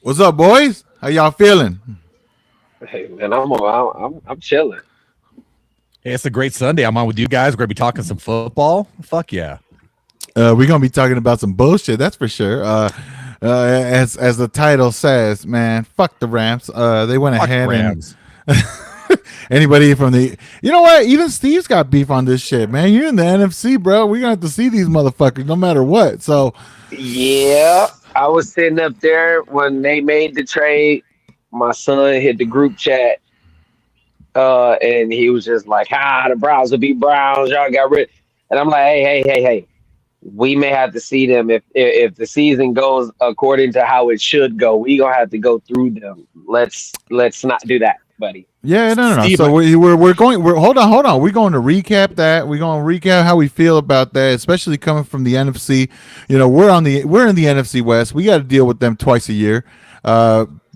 What's up, boys? How y'all feeling? Hey man, I'm chilling. Hey, it's a great Sunday. I'm on with you guys. We're gonna be talking some football. Fuck yeah. We're gonna be talking about some bullshit, that's for sure. As the title says, man, fuck the Rams. They went Fuck ahead Rams. and anybody from the, you know what? Even Steve's got beef on this shit, man. You're in the NFC, bro. We're gonna have to see these motherfuckers no matter what. So, Yeah, I was sitting up there when they made the trade. My son hit the group chat, and he was just like, "Ah, the Browns will be Browns. Y'all got rid." And I'm like, "Hey. We may have to see them if the season goes according to how it should go. We gonna have to go through them. Let's not do that, buddy." yeah, no. Steve, So we're going. We're hold on. We're going to recap that. We're going to recap how we feel about that, especially coming from the NFC. You know, we're in the NFC West. We got to deal with them twice a year.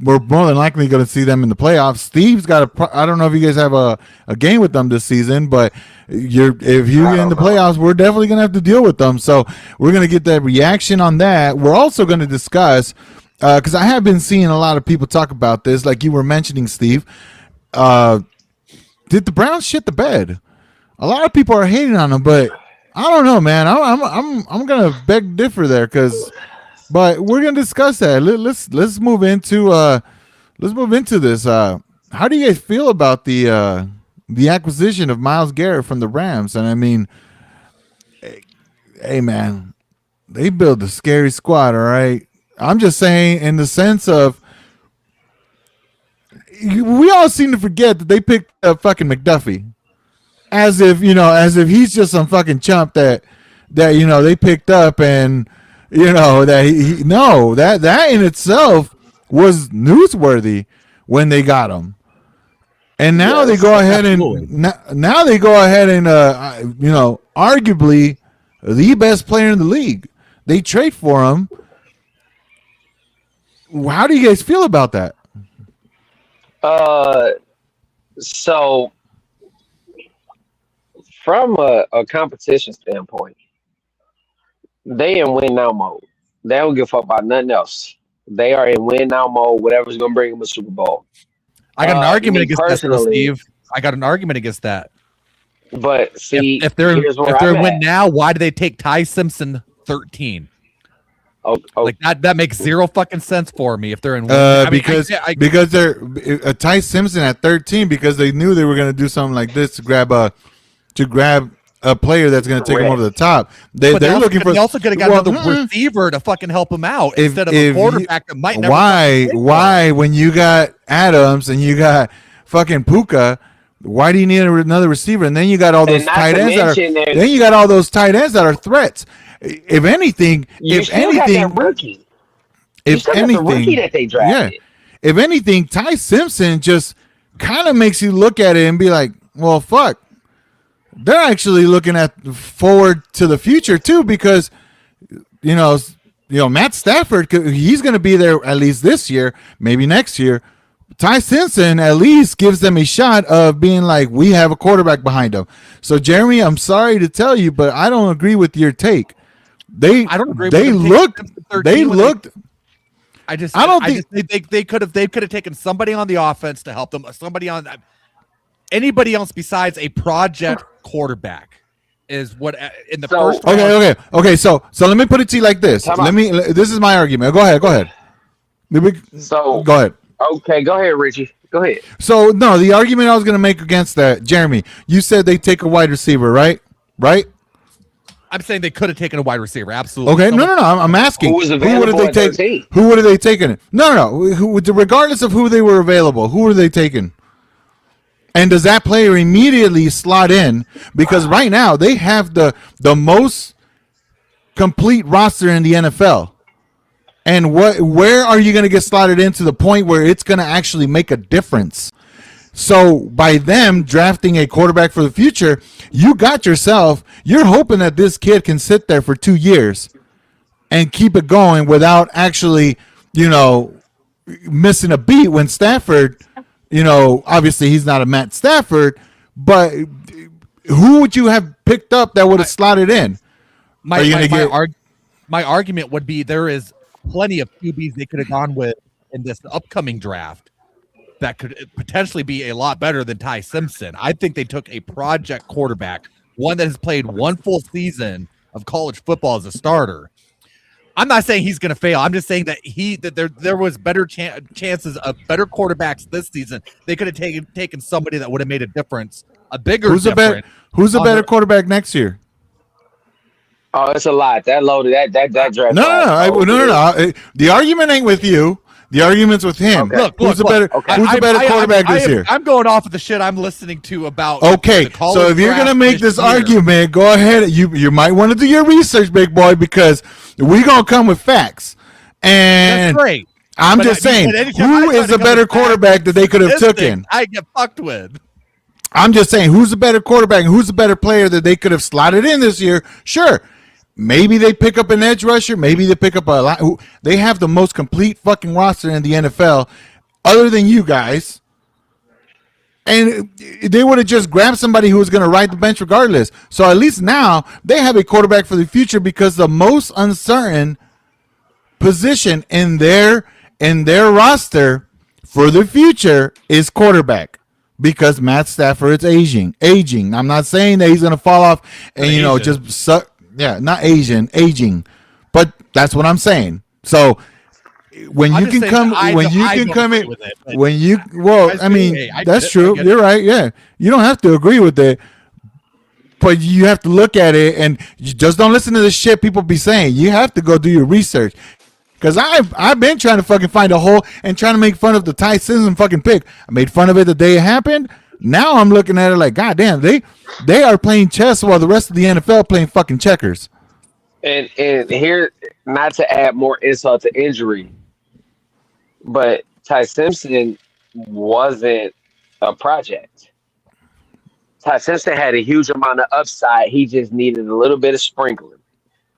We're more than likely going to see them in the playoffs. Steve's got I don't know if you guys have a game with them this season, but if you get in the playoffs, we're definitely going to have to deal with them. So we're going to get that reaction on that. We're also going to discuss because I have been seeing a lot of people talk about this, like you were mentioning, Steve. Did the Browns shit the bed? A lot of people are hating on them, but I don't know, man. I'm gonna beg differ there, but we're gonna discuss that. Let's move into this. How do you guys feel about the acquisition of Myles Garrett from the Rams? And I mean, hey man, they build a scary squad. All right, I'm just saying in the sense of we all seem to forget that they picked up fucking McDuffie, as if he's just some fucking chump that they picked up, and that that in itself was newsworthy when they got him. And now they go ahead now they go ahead and arguably the best player in the league, they trade for him. How do you guys feel about that? So from a competition standpoint, they in win now mode. They don't give a fuck about nothing else. They are in win now mode. Whatever's gonna bring them a Super Bowl. I got an argument Me against that, though, personally, Steve. I got an argument against that. but see, If they're here's where if they're I'm win at. now, why do they take Ty Simpson 13? Oh, Like that makes zero fucking sense for me. If they're in win, I mean, Because they're Ty Simpson at 13, because they knew they were going to do something like this to grab a player that's going to take him over the top. They're looking for. They also could have got another receiver to fucking help him out instead of a quarterback that might never. Why when you got Adams and you got fucking Puka, why do you need another receiver? And then you got all those And not tight to ends mention there's- then you got all those tight ends that are threats. If anything, you still got that rookie. You still got the rookie that they drafted. if anything, Ty Simpson just kind of makes you look at it and be like, well, fuck. They're actually looking forward to the future too, because Matt Stafford, he's going to be there at least this year, maybe next year. Ty Simpson at least gives them a shot of being like, we have a quarterback behind him. So Jeremy, I'm sorry to tell you, but I don't agree with your take. I don't agree. They looked. I don't think they could have taken somebody on the offense to help them. Anybody else besides a project quarterback is what in the first round. Okay. So let me put it to you like this. This is my argument. Go ahead. So go ahead. Okay, go ahead, Richie. Go ahead. So no, the argument I was going to make against that, Jeremy, you said they take a wide receiver, right? Right? I'm saying they could have taken a wide receiver. Absolutely. Okay, no. I'm asking. Who was available would they take? Who would have they taken? No. Regardless of who they were available, who were they taking? And does that player immediately slot in? Because right now they have the most complete roster in the NFL. And where are you going to get slotted into the point where it's going to actually make a difference? So by them drafting a quarterback for the future, you're hoping that this kid can sit there for 2 years and keep it going without actually, missing a beat when Stafford, obviously he's not a Matt Stafford, but who would you have picked up that would have slotted in? My argument would be there is plenty of QBs they could have gone with in this upcoming draft that could potentially be a lot better than Ty Simpson. I think they took a project quarterback, one that has played one full season of college football as a starter. I'm not saying he's going to fail. I'm just saying that there was better chances of better quarterbacks this season. They could have taken somebody that would have made a difference, a bigger difference. Who's a better quarterback next year? Oh, it's a lot. That loaded. That draft. No. The argument ain't with you. The argument's with him. Okay. Who's a better quarterback this year? I'm going off of the shit I'm listening to about. Okay, the college so if you're draft gonna make this year. argument, go ahead. You might want to do your research, big boy, because we're gonna come with facts. And That's great. I'm But just I mean, saying, anytime who I try is to a come better with facts, quarterback that they could have taken? I get fucked with. I'm just saying, who's a better quarterback and who's a better player that they could have slotted in this year? Sure. Maybe they pick up an edge rusher. Maybe they pick up a lot. They have the most complete fucking roster in the NFL, other than you guys. And they would have just grabbed somebody who was going to ride the bench regardless. So at least now they have a quarterback for the future, because the most uncertain position in their roster for the future is quarterback. Because Matt Stafford is aging. I'm not saying that he's going to fall off and just suck. Yeah, not aging, but that's what I'm saying. So when you can come in, that's true. You're right. Yeah, you don't have to agree with it, but you have to look at it, and you just don't listen to the shit people be saying. You have to go do your research. Because I've been trying to fucking find a hole and trying to make fun of the Ty Simpson fucking pick. I made fun of it the day it happened. Now I'm looking at it like, God damn, they are playing chess while the rest of the NFL playing fucking checkers. And here, not to add more insult to injury, but Ty Simpson wasn't a project. Ty Simpson had a huge amount of upside. He just needed a little bit of sprinkling.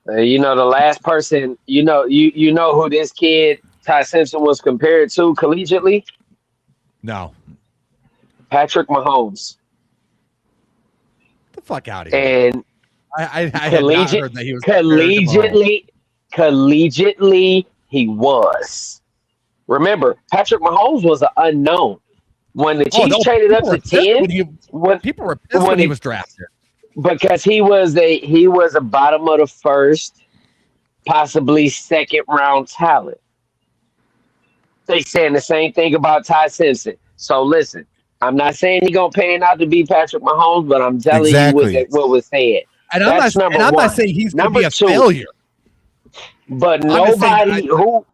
The last person, you know who this kid Ty Simpson was compared to collegiately? No. Patrick Mahomes. Get the fuck out of here. And I had not heard that he was collegiately he was. Remember, Patrick Mahomes was an unknown. When the Chiefs traded up to 10, when people were pissed when he was drafted. Because he was a bottom of the first, possibly second round talent. They saying the same thing about Ty Simpson. So listen, I'm not saying he's gonna pan out to be Patrick Mahomes, but I'm telling you what was said. And I'm not saying he's gonna be a failure. But nobody who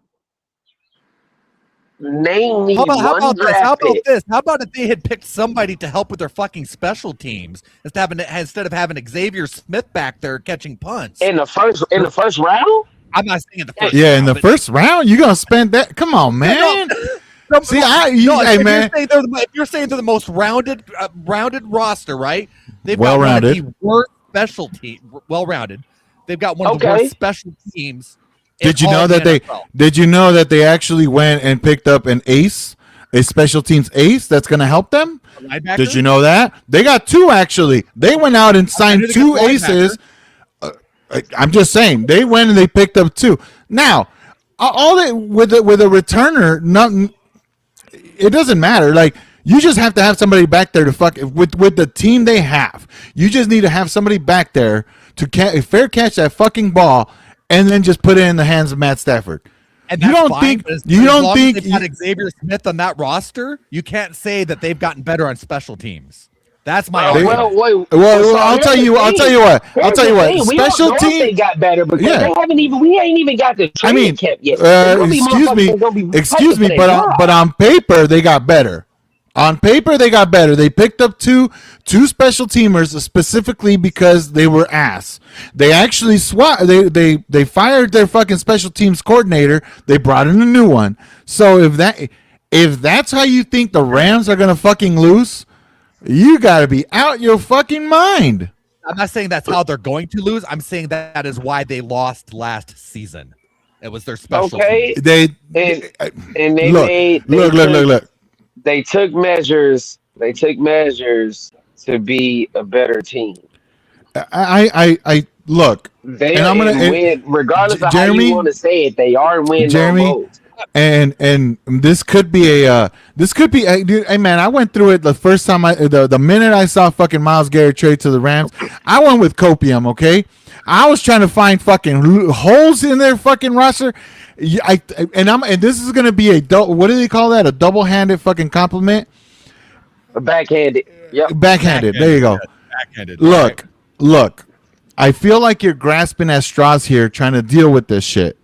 name me how about pick. this? How about if they had picked somebody to help with their fucking special teams instead of having Xavier Smith back there catching punts in the first round? I'm not saying in the first. Yeah, round, in the first round, you gonna spend that? Come on, man. If you're saying they're the most rounded roster, right? They've got one of the worst specialty, well-rounded. They've got one of the worst special teams. Did you know that they actually went and picked up an ace, a special teams ace that's going to help them? Did you know that? They got two actually. They went out and signed two aces. I'm just saying they went and they picked up two. Now, with a returner, nothing. It doesn't matter. Like, you just have to have somebody back there to fuck with the team they have. You just need to have somebody back there to fair catch that fucking ball and then just put it in the hands of Matt Stafford. And you don't think they've got Xavier Smith on that roster? You can't say that they've gotten better on special teams. That's my argument. I'll tell you what. Special teams they got better because we ain't even got the training camp yet. Excuse me, but on paper they got better. On paper they got better. They picked up two special teamers specifically because they were ass. They actually they fired their fucking special teams coordinator. They brought in a new one. So if that's how you think the Rams are gonna fucking lose, you got to be out your fucking mind. I'm not saying that's how they're going to lose. I'm saying that is why they lost last season. It was their special team. Look. They took measures. They took measures to be a better team. I look. They are win, regardless of how you want to say it. They are win. Jeremy, and this could be dude, hey man, I went through it the first time the minute I saw fucking Myles Garrett trade to the Rams. I went with copium. Okay, I was trying to find fucking holes in their fucking roster. And this is gonna be what do they call that, a double-handed fucking compliment? Backhanded. Yep. Backhanded. There you go. Backhanded. Look, I feel like you're grasping at straws here trying to deal with this shit.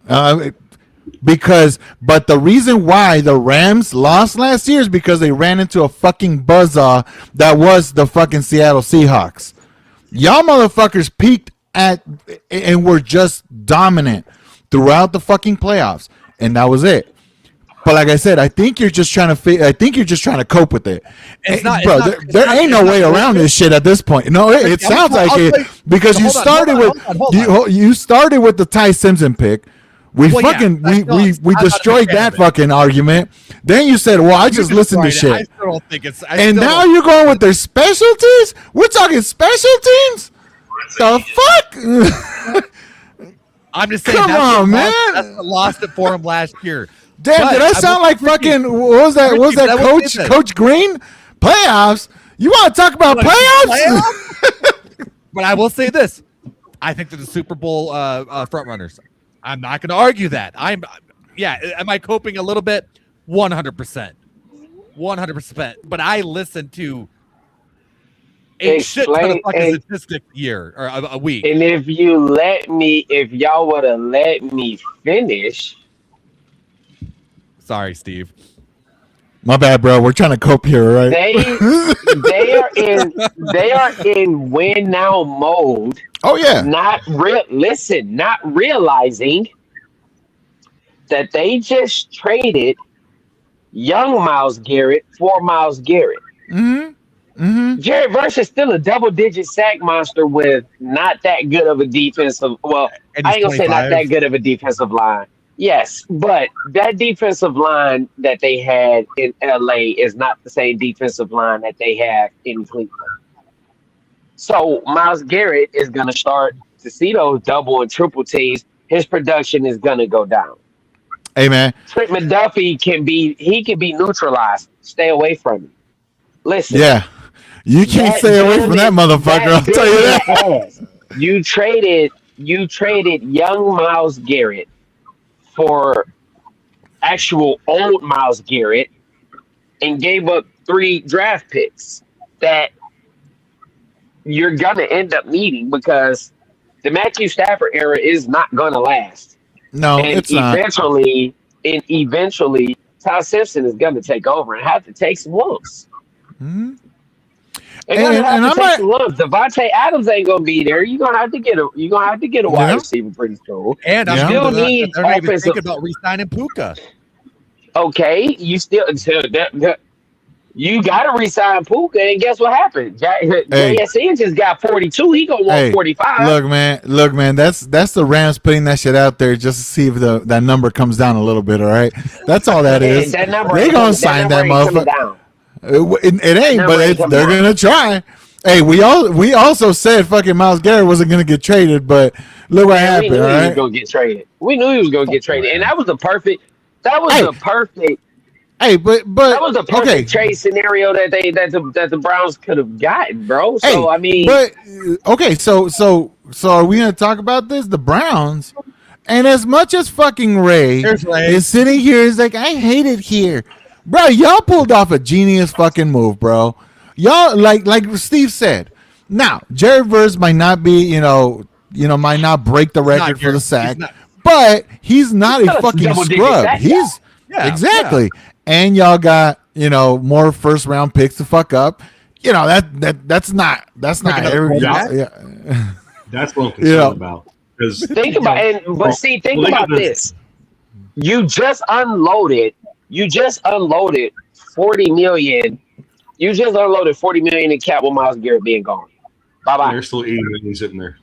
But the reason why the Rams lost last year is because they ran into a fucking buzzsaw that was the fucking Seattle Seahawks. Y'all motherfuckers peaked and were just dominant throughout the fucking playoffs, and that was it. But like I said, I think you're just trying to cope with it. There ain't no way around this shit at this point. No, it sounds like it because you started with the Ty Simpson pick. We destroyed that fucking argument. Then you said, "Well, I just listened to shit." I still don't think it's. And now you're going with their specialties. We're talking special teams. The fuck? I'm just saying. Come on, man. That's what lost it for him last year. Damn, did I sound like fucking? What was that? What was that Coach Green? Playoffs? You want to talk about playoffs? But I will say this: I think they're the Super Bowl front runners. I'm not going to argue that. Am I coping a little bit? 100%. 100%. But I listened to a shit ton of fucking statistics a year or a week. And if y'all would have let me finish. Sorry, Steve. My bad, bro. We're trying to cope here, right? They are in win now mode. Oh yeah. Not realizing that they just traded young Myles Garrett for Myles Garrett. Jared Verse is still a double-digit sack monster with not that good of a defensive. Well, I ain't gonna say not that good of a defensive line. Yes, but that defensive line that they had in LA is not the same defensive line that they have in Cleveland. So Myles Garrett is going to start to see those double and triple teams. His production is going to go down. Hey, man. Trent McDuffie can be neutralized. Stay away from him. Listen. Yeah. You can't stay away from that motherfucker. I'll tell you that. You traded young Myles Garrett for actual old Myles Garrett and gave up 3 draft picks that you're going to end up needing because the Matthew Stafford era is not going to last. No, it's not. Eventually, Ty Simpson is going to take over and have to take some looks. Mm-hmm. Devontae Adams ain't gonna be there. You're gonna have to get a wide receiver pretty soon. And I still need offensive. Think about re-signing Puka. Okay, you gotta re-sign Puka, and guess what happened? JSN just got 42. He gonna want 45. Look, man. That's the Rams putting that shit out there just to see if that number comes down a little bit. All right, that's all that is. They gonna sign that motherfucker. It ain't, but they're gonna try. Hey, we also said fucking Myles Garrett wasn't gonna get traded, but look what happened. We knew he was gonna get traded. We knew he was gonna get traded, and that was the perfect. Hey, but that was the perfect trade scenario that the Browns could have gotten, bro. So I mean, but okay, so are we gonna talk about this? The Browns, and as much as fucking Ray is sitting here, he's like, I hate it here. Bro, y'all pulled off a genius fucking move, bro. Y'all like Steve said. Now, Jared Verse might not be, might not break the record for the sack, but he's not a fucking scrub. He's exactly. Yeah. And y'all got, more first round picks to fuck up. That's not every That's what I'm concerned about. Think about this. You just unloaded 40 million. You just unloaded 40 million in cap with Myles Garrett being gone. Bye-bye. There's still $80 million sitting there.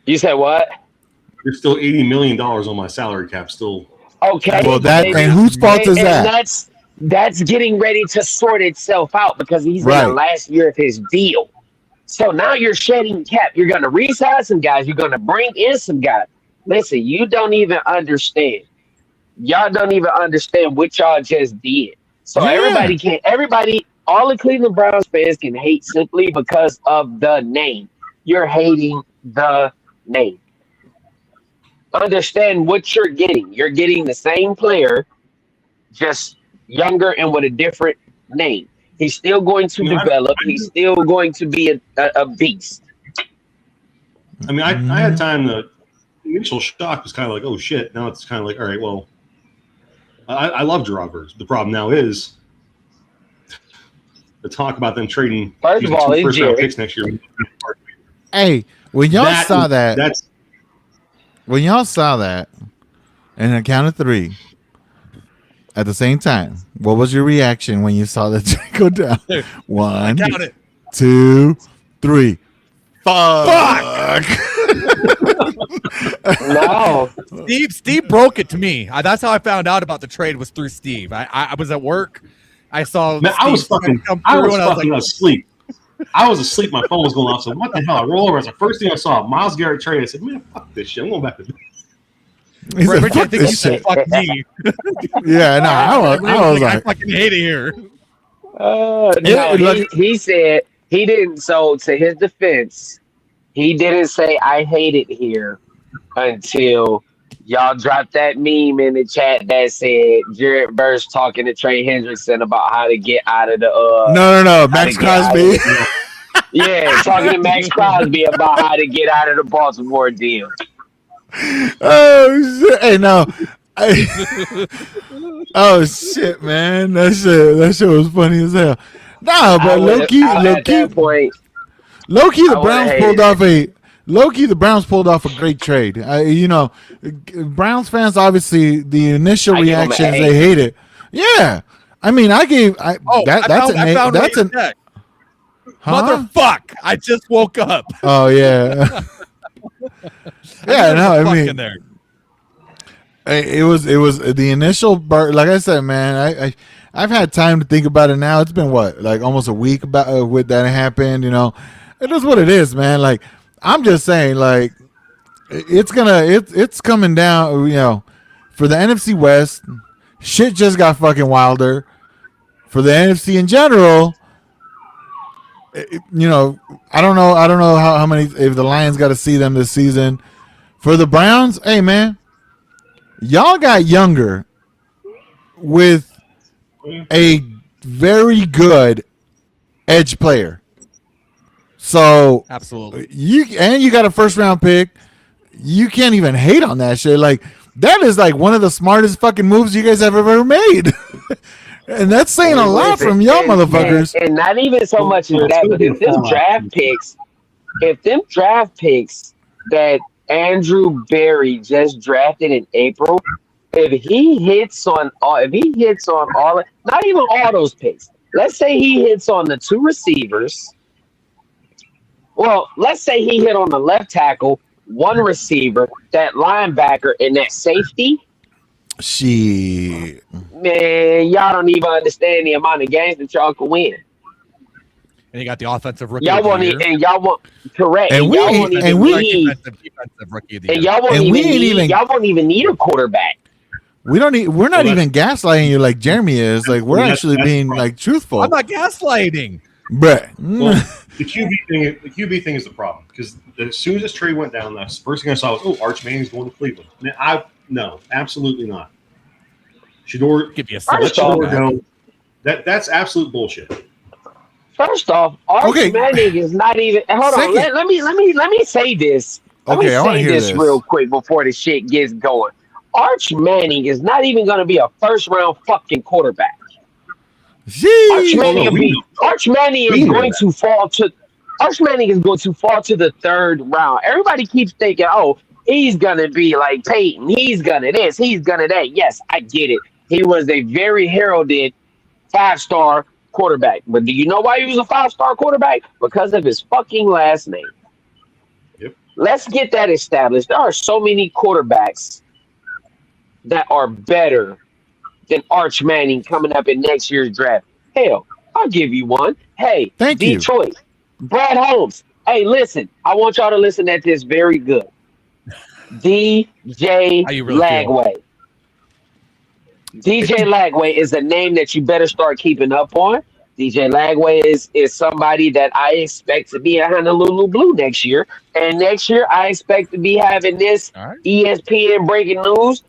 You said what? There's still $80 million on my salary cap still. Okay. Well, and whose fault is that? That's getting ready to sort itself out because he's in the last year of his deal. So now you're shedding cap. You're going to re-sign some guys. You're going to bring in some guys. Listen, you don't even understand. y'all don't even understand what y'all just did. So Yeah. everybody, all the Cleveland Browns fans can hate simply because of the name. You're hating the name. Understand what you're getting. You're getting the same player, just younger and with a different name. He's still going to develop. He's still going to be a beast. I mean, I had time. The initial shock was kind of like, oh shit. Now it's kind of like, all right, well, I love Gerard Burns. The problem now is the talk about them trading First of all, two it's first round Jerry. picks next year. Hey, when y'all saw that, that's when y'all saw that, and a count of 3 at the same time, what was your reaction when you saw that check go down? 1, Count it. 2, 3. Fuck! No, Steve broke it to me. That's how I found out about the trade, was through Steve. I was at work. I saw. man, I was Steve fucking come through, and I was like, asleep. I was asleep. My phone was going off. So what the hell? I roll over. It's the first thing I saw. Miles Garrett trade. I said, man, fuck this shit. I'm going back to. He said, Rich, I "Fuck think you this said shit." fuck me. Yeah, no, I was I like, fucking hate it here. no. look- He said he didn't. So to his defense, he didn't say I hate it here until y'all dropped that meme in the chat that said Jared Verse talking to Trey Hendrickson about how to get out of the no, Max to get out Crosby. yeah, talking to Max Crosby about how to get out of the Baltimore deal. Oh shit! Hey, no. Oh shit, man! That shit was funny as hell. Nah, but low key, At that point, the I Browns would've pulled hated off the Browns pulled off a great trade. Browns fans obviously the initial I give 'em an reactions A. they hate it. Yeah, I mean, I found what he said. huh? Motherfuck! I just woke up. Oh yeah, yeah. No, I mean, there. it was the initial like I said, man. I've had time to think about it now. It's been what, like almost a week about with that happened. It is what it is, man. Like I'm just saying, like it's coming down. For the NFC West, shit just got fucking wilder. For the NFC in general, I don't know how many if the Lions got to see them this season. For the Browns, hey man, y'all got younger with a very good edge player. So Absolutely. you got a first round pick. You can't even hate on that shit. Like that is like one of the smartest fucking moves you guys have ever made. And that's saying a lot from y'all motherfuckers. and not even so much as that, but if them draft picks that Andrew Berry just drafted in April, if he hits on all, not even all those picks, let's say he hits on the 2 receivers. Well, let's say he hit on the left tackle, 1 receiver, that linebacker, and that safety. Shit. Man, y'all don't even understand the amount of games that y'all can win. And you got the offensive rookie. Y'all of the won't, year. and y'all won't correct. And we y'all ain't- won't and even we- need, defensive rookie of the year. and y'all won't and even we ain't need, even- y'all won't even need a quarterback. We're not even gaslighting you like Jeremy is. Like we're That's- actually that's being right. like truthful. I'm not gaslighting. Bruh. Well, the QB thing is the problem because as soon as this trade went down, the first thing I saw was, oh, Arch Manning's going to Cleveland. No, absolutely not. Shador, Give me a First second. off- Shador go. That's absolute bullshit. First off, Arch Okay. Manning is not even. Hold on, Second. let me say this. Let Okay, me I wanna say hear this this. real quick before the shit gets going. Arch Manning is not even going to be a first round fucking quarterback. Arch Jeez. Manning, no, we know. Arch Manning We is know going that. to fall to. Arch Manning is going to fall to the 3rd round. Everybody keeps thinking, oh, he's gonna be like Peyton. He's gonna this. He's gonna that. Yes, I get it. He was a very heralded 5-star quarterback. But do you know why he was a 5-star quarterback? Because of his fucking last name. Yep. Let's get that established. There are so many quarterbacks that are better than Arch Manning coming up in next year's draft. Hell, I'll give you one. Hey, Thank you. Detroit, Brad Holmes. Hey, listen, I want y'all to listen at this very good. DJ How you really feel? Lagway. DJ Lagway is a name that you better start keeping up on. DJ Lagway is somebody that I expect to be a Honolulu Blue next year. And next year, I expect to be having this All right. ESPN breaking news.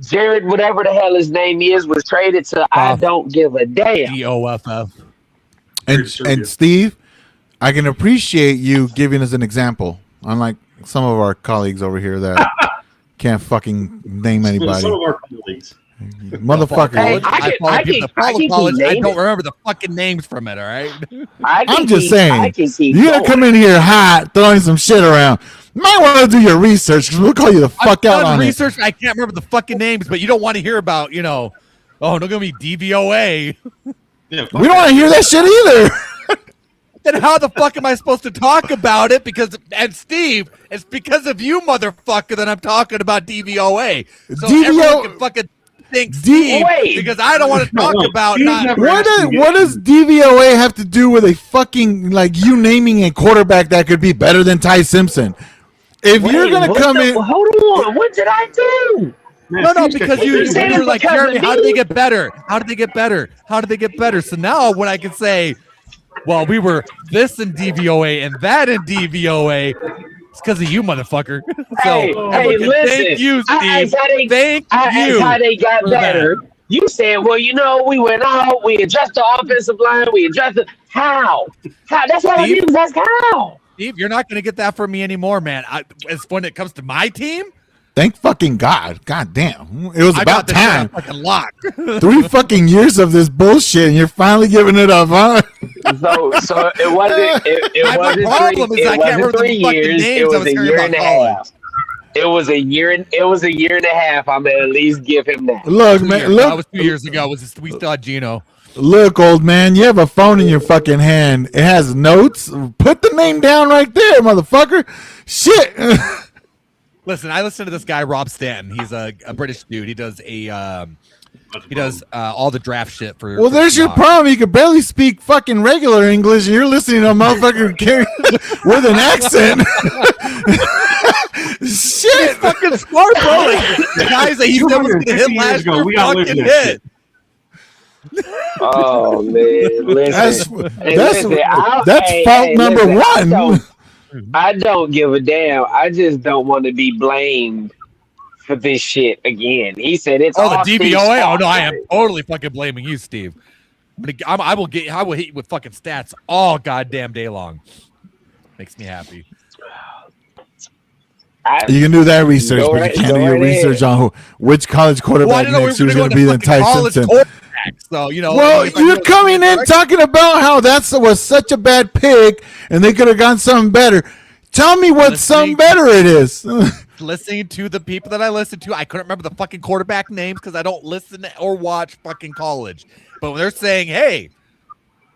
Jared, whatever the hell his name is, was traded to I don't give a damn. DOFF. And Steve, I can appreciate you giving us an example, unlike some of our colleagues over here that can't fucking name anybody. Some of our colleagues. Motherfucker. Hey, I don't remember the fucking names from it. All right. I'm just saying, you gotta come in here hot, throwing some shit around. You might want to do your research because we'll call you the fuck out on research. I can't remember the fucking names, but you don't want to hear about, oh, no, gonna be DVOA. Yeah, we don't want to hear that shit either. Then how the fuck am I supposed to talk about it? And Steve, it's because of you, motherfucker, that I'm talking about DVOA. So everyone can fucking think Steve because I don't want to talk about not. What does DVOA have to do with a fucking you naming a quarterback that could be better than Ty Simpson? If you're gonna come in, hold on, what did I do? No, because you're like, Jeremy, how did they get better? How did they get better? How did they get better? So now when I can say, well, we were this in DVOA and that in DVOA, it's because of you, motherfucker. Hey, listen. Thank you, Steve. Thank you. How they got better. That. You said, well, we went out, we adjusted the offensive line, we adjusted. How? That's what I mean. That's how. Steve, you're not going to get that from me anymore, man. As when it comes to my team, thank fucking God. God damn. It was about time. Fucking lock. 3 fucking years of this bullshit and you're finally giving it up, huh? So it wasn't it wasn't 3 years. It was a year and a half. It was a year and a half. I'm gonna at least give him that. Look, man. Look, that was 2 years ago. We still had Gino. Look, old man, you have a phone in your fucking hand. It has notes. Put the name down right there, motherfucker. Shit. Listen, I listen to this guy, Rob Stanton. He's a British dude. He does all the draft shit for. Well, there's your problem. You can barely speak fucking regular English, and you're listening to a motherfucker with an accent. Shit, he's fucking smart, bro. The guys that he was going to hit last year, we got fucking hit. Oh man, listen. That's fault number one. I don't give a damn. I just don't want to be blamed for this shit again. He said it's the DVOA. Oh no, I am totally fucking blaming you, Steve. I will hit you with fucking stats all goddamn day long. Makes me happy. You can do that research, but you can't do your research on which college quarterback next year is going to be the Ty Simpson. So well, you're coming in talking about how that was such a bad pick, and they could have gone something better. Tell me what something better it is. Listening to the people that I listen to, I couldn't remember the fucking quarterback names because I don't listen or watch fucking college. But when they're saying, "Hey,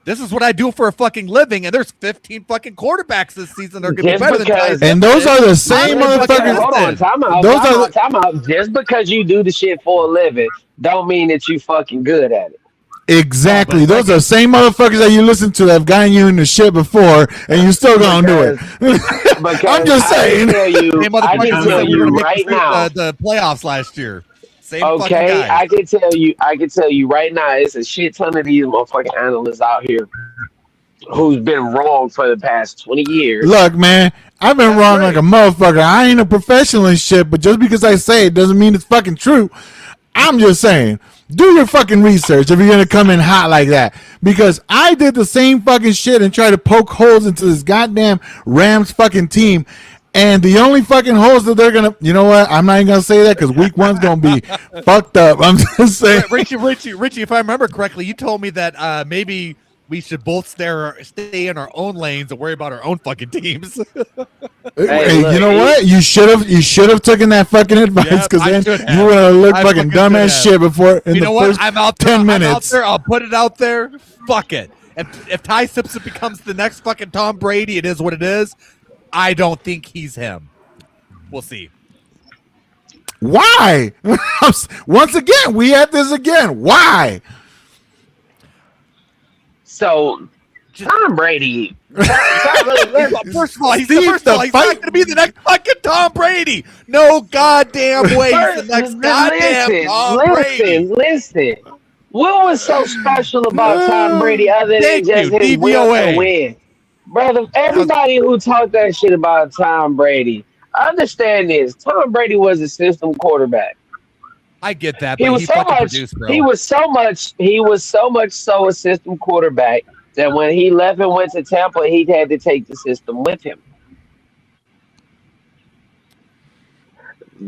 this is what I do for a fucking living," and there's 15 fucking quarterbacks this season that are going to be better than Ty Simpson. And those are the same motherfuckers. Hold on, time out. Just because you do the shit for a living, don't mean that you fucking good at it. Exactly. Those are the same motherfuckers that you listen to that have gotten you into shit before, and you still gonna do it. I'm just saying. I can tell you right now. The playoffs last year. Same okay, I can tell you right now. It's a shit ton of these motherfucking analysts out here who's been wrong for the past 20 years. Look, man, I've been wrong like a motherfucker. I ain't a professional in shit, but just because I say it doesn't mean it's fucking true. I'm just saying, do your fucking research if you're going to come in hot like that. Because I did the same fucking shit and tried to poke holes into this goddamn Rams fucking team. And the only fucking holes that they're going to, you know what? I'm not even going to say that because week one's going to be fucked up. I'm just saying. Richie, if I remember correctly, you told me that maybe we should both stay in our own lanes and worry about our own fucking teams. Hey, you know what? You should have taken that fucking advice because then you would have looked fucking dumb as shit before in the first 10 minutes. I'll put it out there. Fuck it. If Ty Simpson becomes the next fucking Tom Brady, it is what it is. I don't think he's him. We'll see. Why? Once again, we had this again. Why? So Tom Brady. Let First of all, he's Steve, not going to be the next fucking Tom Brady. No goddamn way. He's the next goddamn Tom Brady. Listen. What was so special about Tom Brady other than Thank just you, his will DVOA. to win? Brother, everybody who talked that shit about Tom Brady, understand this. Tom Brady was a system quarterback. I get that, He but was he so fucking much. produced, bro. He was so much so a system quarterback that when he left and went to Tampa, he had to take the system with him.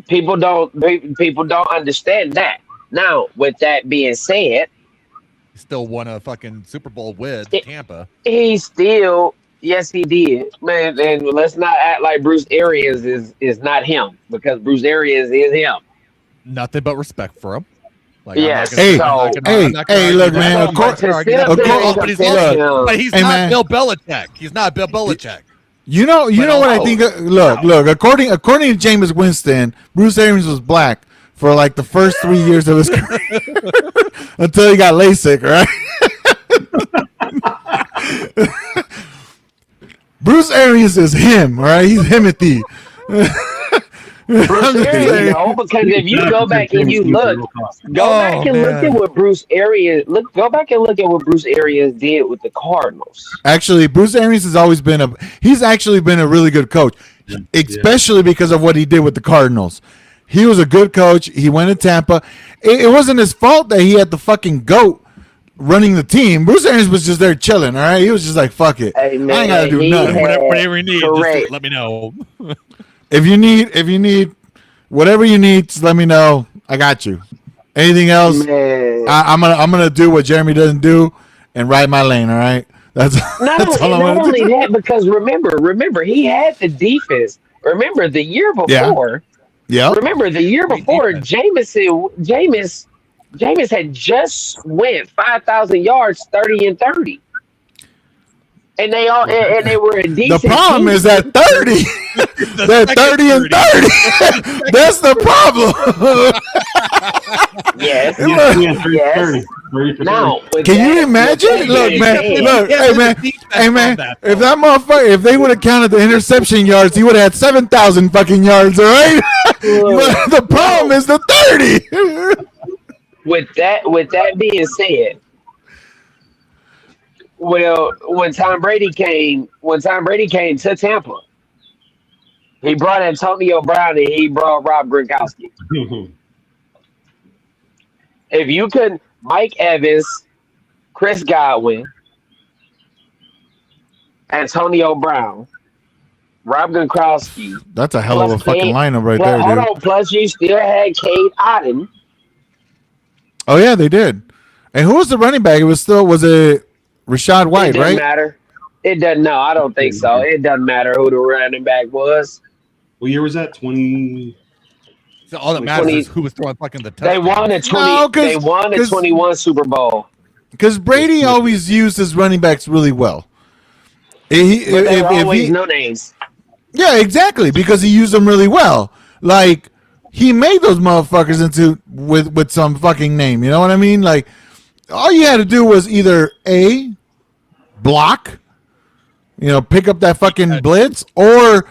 People don't understand that. Now, with that being said, Still won a fucking Super Bowl with It- Tampa. he still, yes, he did, man. And let's not act like Bruce Arians is not him, because Bruce Arians is him. Nothing but respect for him. Like, Yes, Hey, so- hey, look, man, But to sit up of there course- and but he's, compare him- but he's Hey, not man. Bill Belichick. He's not Bill Belichick. You know what I no. think. Look. According to Jameis Winston, Bruce Arians was black for like the first 3 years of his career until he got LASIK. Right? Bruce Arians is him. All right, he's Himothy. Bruce Arians, no, because if you go back and you look back and look at what Bruce Arians did with the Cardinals. Actually, Bruce Arians has always been he's actually been a really good coach, especially because of what he did with the Cardinals. He was a good coach. He went to Tampa. It wasn't his fault that he had the fucking GOAT running the team. Bruce Arians was just there chilling, all right? He was just like, fuck it. Hey, man, I ain't got to do he nothing. had- Whatever you need, correct. just let me know. If you need whatever you need, just let me know. I got you. Anything else? Man. I'm gonna do what Jeremy doesn't do and ride my lane, all right? That's Not all I'm gonna only do. that, because remember, he had the defense. Remember the year Yeah. before. Yep. Remember the year Great before, defense. Jameis had just went 5,000 yards, 30 and 30, and they were a decent. The problem team. is that 30. That 30 and 30. That's the problem. Yes. Yes. Now, with Can you that- imagine? with that Look, being man. said, Look, Yeah, hey, man. the defense Hey, man. on that, If though. that motherfucker, if they would have counted the interception yards, he would have had 7,000 fucking yards, all right? But the problem is the 30. with that being said, well, when Tom Brady came to Tampa, he brought Antonio Brown and he brought Rob Gronkowski. If you could, Mike Evans, Chris Godwin, Antonio Brown, Rob Gronkowski. That's a hell of a Plus fucking Cade- lineup right Plus, there, hold dude. on, plus you still had Cade Otton. Oh, yeah, they did. And who was the running back? Was it Rashad White, It doesn't right? matter. It doesn't. No, I don't think so. It doesn't matter who the running back was. What year was that? 20. So all that matters 20 is who was throwing fucking the They touchdown. won a 20. No, 'cause- they won a 'cause- 21 Super Bowl. Because Brady always used his running backs really well. But they were If always he- no names. Yeah, exactly. Because he used them really well. Like he made those motherfuckers into with some fucking name. You know what I mean? Like all you had to do was either A, block, pick up that fucking blitz, or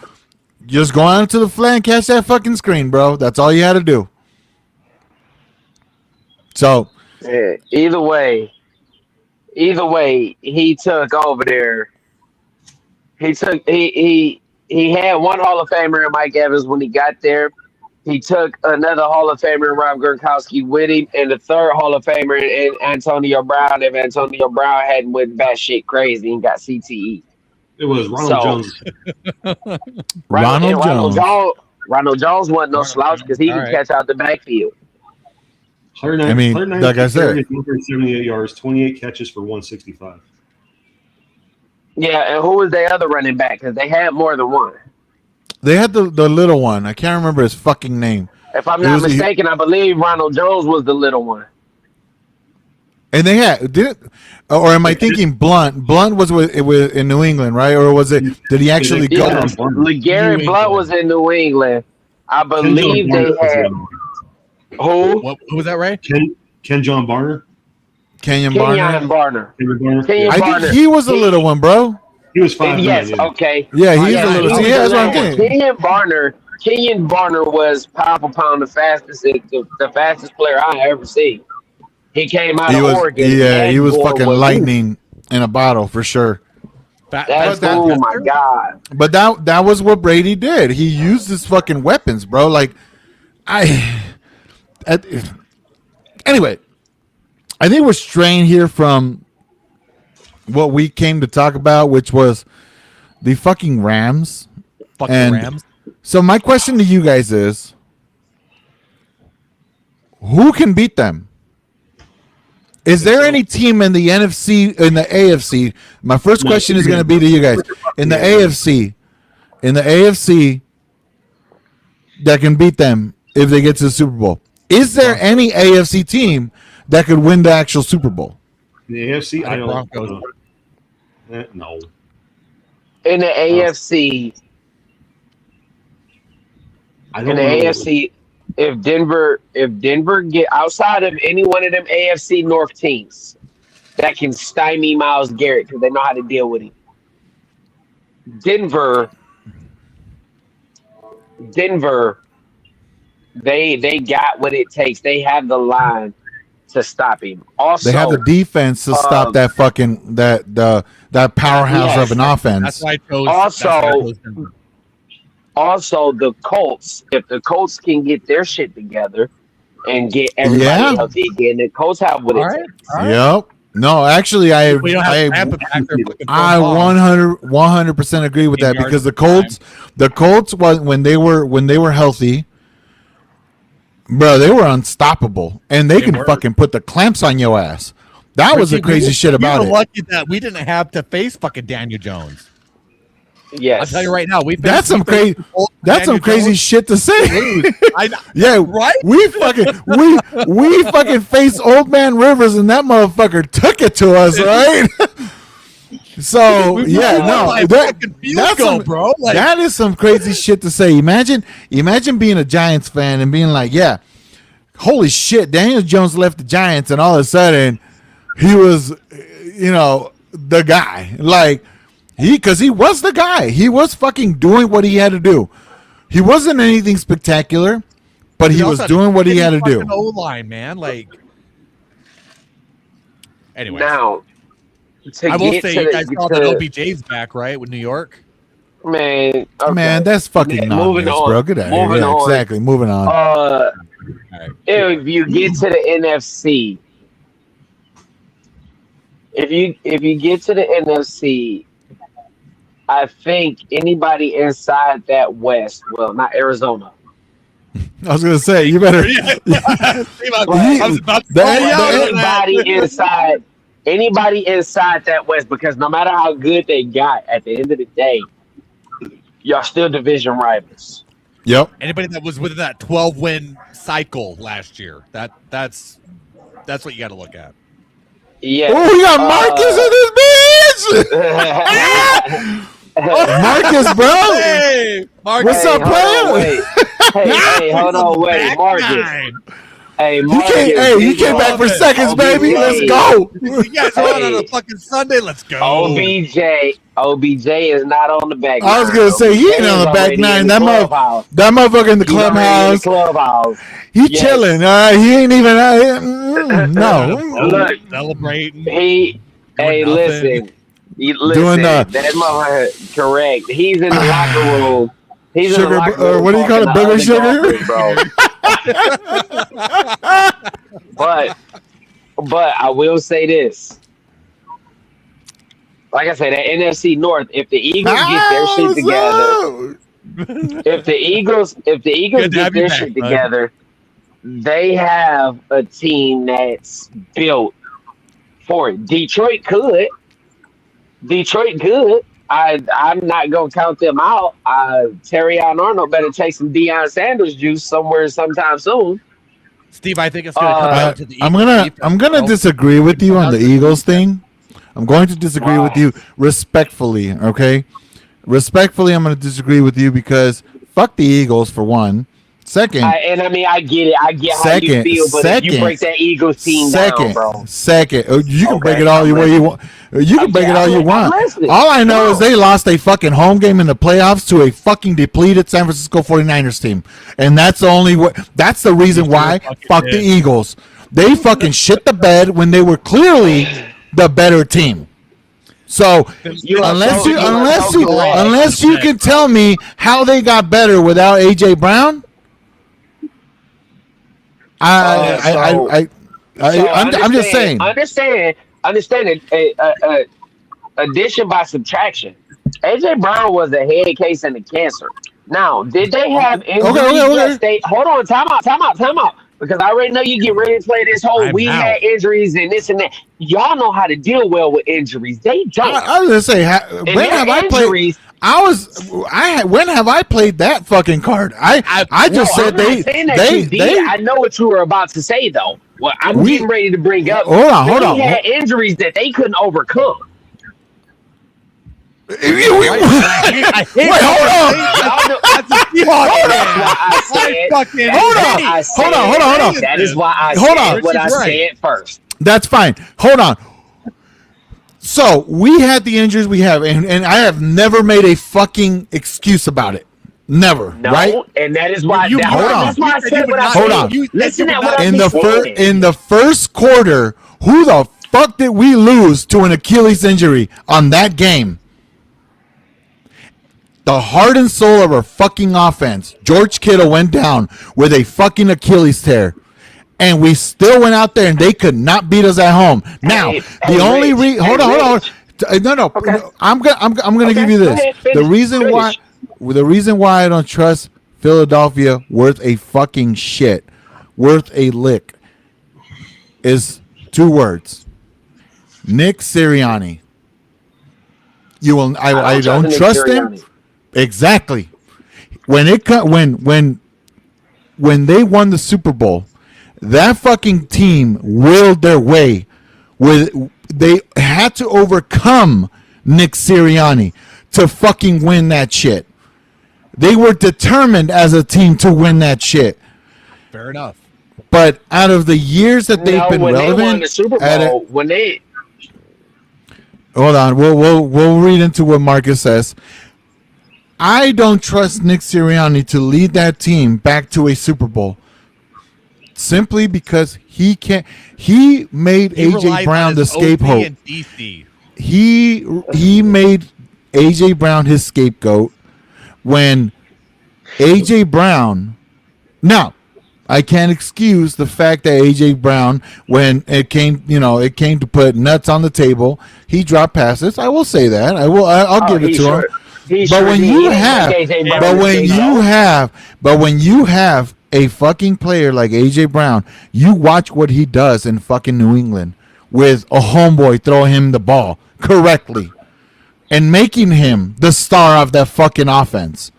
just go on to the flat and catch that fucking screen, bro. That's all you had to do. So Yeah, either way, he took over there. He had one Hall of Famer in Mike Evans when he got there. He took another Hall of Famer in Rob Gronkowski with him, and the third Hall of Famer in Antonio Brown. If Antonio Brown hadn't went batshit crazy and got CTE, It was Ronald Jones. Ronald Jones. Ronald Jones wasn't no slouch because he All could right. catch out the backfield. 109, I mean, 109 like I said. carries, 178 yards, 28 catches for 165. Yeah, and who was their other running back? Because they had more than one. they had the little one. I can't remember his fucking name. If I'm It not was- mistaken, I believe Ronald Jones was the little one. And they or am I thinking Blunt? Blunt was in New England, right? Or was it? Did he actually go? Yeah, LeGarrette Blunt was in New England. I believe they had who? Who was that, Ray? Ken John Barner. Kenyon Kenyon Barner. Barner. Kenyon Barner. Kenyon I Barner. think he was the little one, bro. He was 5'9". Yes, Yeah. okay. Yeah, he's Yeah, a little. he See, was that's the what I'm last. saying. Kenyon Barner was pound for pound the fastest player I ever seen. He came out He of was, Oregon. yeah, and he was boy, fucking lightning in a bottle for sure. That's that- oh my god. But that was what Brady did. He used his fucking weapons, bro. Like anyway, I think we're straying here from what we came to talk about, which was the fucking Rams. Fuck the And- Rams. So my question to you guys is, who can beat them? Is there any team in the NFC, in the AFC? My first question is going to be to you guys. In the AFC, that can beat them if they get to the Super Bowl. Is there any AFC team that could win the actual Super Bowl? The AFC, I don't Broncos. no. In the AFC, I in don't the know. AFC, if Denver get outside of any one of them AFC North teams that can stymie Myles Garrett because they know how to deal with him. Denver, they got what it takes. They have the line to stop him. Also, They have the defense to stop that fucking that powerhouse Yes. of an offense. That's why I chose. Also- that's why I chose Denver. Also, the Colts, if the Colts can get their shit together and get everybody Yeah. healthy again, the Colts have what it All right. takes. All right. Yep. No, actually, We don't have Tampa back there fucking I throwing bombs. 100% agree with that Yards because the per Colts was when they were healthy, bro, they were unstoppable and they can were. fucking put the clamps on your ass. That was the Richie, crazy shit about we were it. lucky that we didn't have to face fucking Daniel Jones. Yes. I'll tell you right now, That's some crazy. That's some crazy shit to say. I, Yeah, Right? We fucking faced Old Man Rivers and that motherfucker took it to us, right? So we yeah, won no, by fucking field goal, bro. Like, that is some crazy shit to say. Imagine being a Giants fan and being like, yeah, holy shit, Daniel Jones left the Giants and all of a sudden he was, the guy. Like because he was the guy. He was fucking doing what he had to do. He wasn't anything spectacular, but he was also doing what he had to do. fucking O-line, man. Like, anyway. Now, to I will get say, to you guys the, saw to, that OBJ's back, right, with New York? man, okay. Man, that's fucking Yeah, nonsense, moving on. bro. Get out of here. Moving Yeah, on. exactly. Moving on. All right. If you get to the NFC, if you get to the NFC, I think anybody inside that West, well, not Arizona. I was gonna say you better. I was about to say, Anybody inside that West, because no matter how good they got, at the end of the day, y'all still division rivals. Yep. anybody that was within that 12-win cycle last year, that's what you got to look at. Yeah. Oh, we got Marcus in this bitch. Marcus, bro. Hey, Marcus. What's up, player? Hey, hold on, wait, Marcus. Hey, Marcus. You came back for seconds, baby. Let's OBJ. go. You guys are on a fucking Sunday. Let's go. OBJ is not on the back. I was gonna say he ain't on the back nine. That motherfucker in the clubhouse. He Yes. chilling. He ain't even. No. Look, Celebrating. hey, nothing. listen. Doing the- that motherfucker, correct. He's in the locker room. He's in Sugar, the locker room. what do you call it? talking to Booger other sugar? golfers, bro. But I will say this. Like I said, the NFC North, if the Eagles get their shit together, if the Eagles Good to get have you their back, shit bud. together, they have a team that's built for it. Detroit could. I'm not gonna count them out. Terry Arnold better take some Deion Sanders juice sometime soon. Steve, I think it's going to come down to the I'm Eagles gonna defense, I'm gonna bro. disagree with you on the Eagles thing. I'm going to disagree with you respectfully, okay? Respectfully, I'm going to disagree with you because fuck the Eagles for one. Second, I get it. I get how you feel, but if you break that Eagles team down, bro. Second, you can break Okay, it all the I'm way you want. You can break it all you want. All I know is they lost a fucking home game in the playoffs to a fucking depleted San Francisco 49ers team, and that's the only way. That's the reason why. Fuck the Eagles. They fucking shit the bed when they were clearly the better team. So unless you can tell me how they got better without AJ Brown, I'm just saying. Understand addition by subtraction. AJ Brown was a head case and a cancer. Now, did they have injuries? Okay. Hold on, time out. Because I already know you get ready to play this whole had injuries and this and that. Y'all know how to deal well with injuries. They don't. I was gonna say, when have I played? When have I played that fucking card? I just said they. I know what you were about to say though. Well, I'm getting ready to bring up. Hold on. They had injuries that they couldn't overcome. Wait, hold on. That is why I said what I said first. That's fine. Hold on. So we had the injuries we have, and I have never made a fucking excuse about it. Never, right? And that is why. That's why I said what I said. Hold on. Listen at what in the first quarter, who the fuck did we lose to an Achilles injury on that game? The heart and soul of our fucking offense. George Kittle went down with a fucking Achilles tear. And we still went out there and they could not beat us at home. Now, hold on. No. Okay. I'm gonna give you this. The reason why I don't trust Philadelphia worth a fucking shit, worth a lick, is 2 words. Nick Sirianni. I don't trust him. Exactly. When they won the Super Bowl, that fucking team willed their way. They had to overcome Nick Sirianni to fucking win that shit. They were determined as a team to win that shit. Fair enough. But out of the years that they've been relevant, they won the Super Bowl, hold on, we'll read into what Marcus says. I don't trust Nick Sirianni to lead that team back to a Super Bowl. Simply because he can't. He made AJ Brown the scapegoat. He made AJ Brown his scapegoat when AJ Brown. Now, I can't excuse the fact that AJ Brown, when it came to put nuts on the table, he dropped passes. I will say that. I'll give it to him. But when you have a fucking player like AJ Brown, you watch what he does in fucking New England with a homeboy throwing him the ball correctly and making him the star of that fucking offense.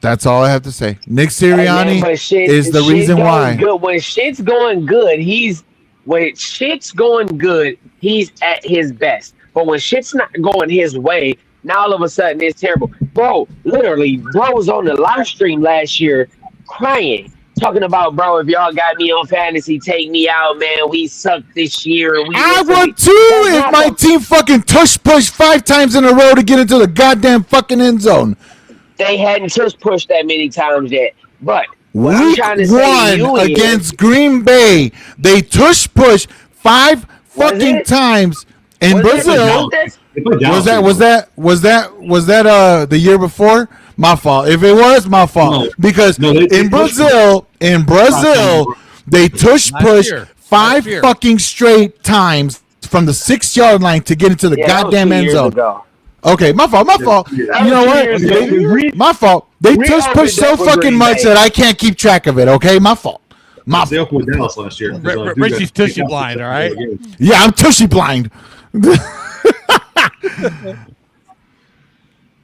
That's all I have to say. Nick Sirianni is the reason why. When shit's going good, he's at his best. But when shit's not going his way, now all of a sudden it's terrible. Bro, literally, bro was on the live stream last year crying, talking about, bro, if y'all got me on fantasy, take me out, man. We suck this year. I would too if my team fucking tush pushed 5 times in a row to get into the goddamn fucking end zone. They hadn't tush pushed that many times yet. But what Week I'm trying to say to you against Green Bay, they tush pushed 5 fucking times in Brazil. Was that the year before? My fault. If it was, my fault. Because in Brazil, they tush push 5 fucking straight times from the 6-yard line to get into the goddamn end zone. Okay, my fault. You know what? My fault. They tush push so fucking much that I can't keep track of it. Okay, my fault. They opened with Dallas last year. Richie's tushy blind, all right? Yeah, I'm tushy blind.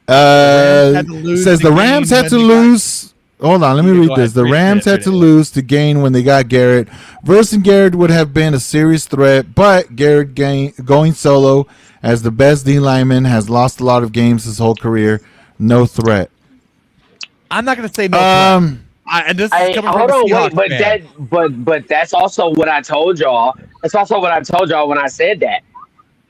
Says the Rams had to lose. Hold on, let me read this. The Rams had to lose to gain when they got Garrett. Versing Garrett would have been a serious threat, but Garrett going solo as the best D lineman has lost a lot of games his whole career. No threat. I'm not going to say no. And this is coming from hold a on, Seahawks wait, fan. but that's also what I told y'all. That's also what I told y'all when I said that.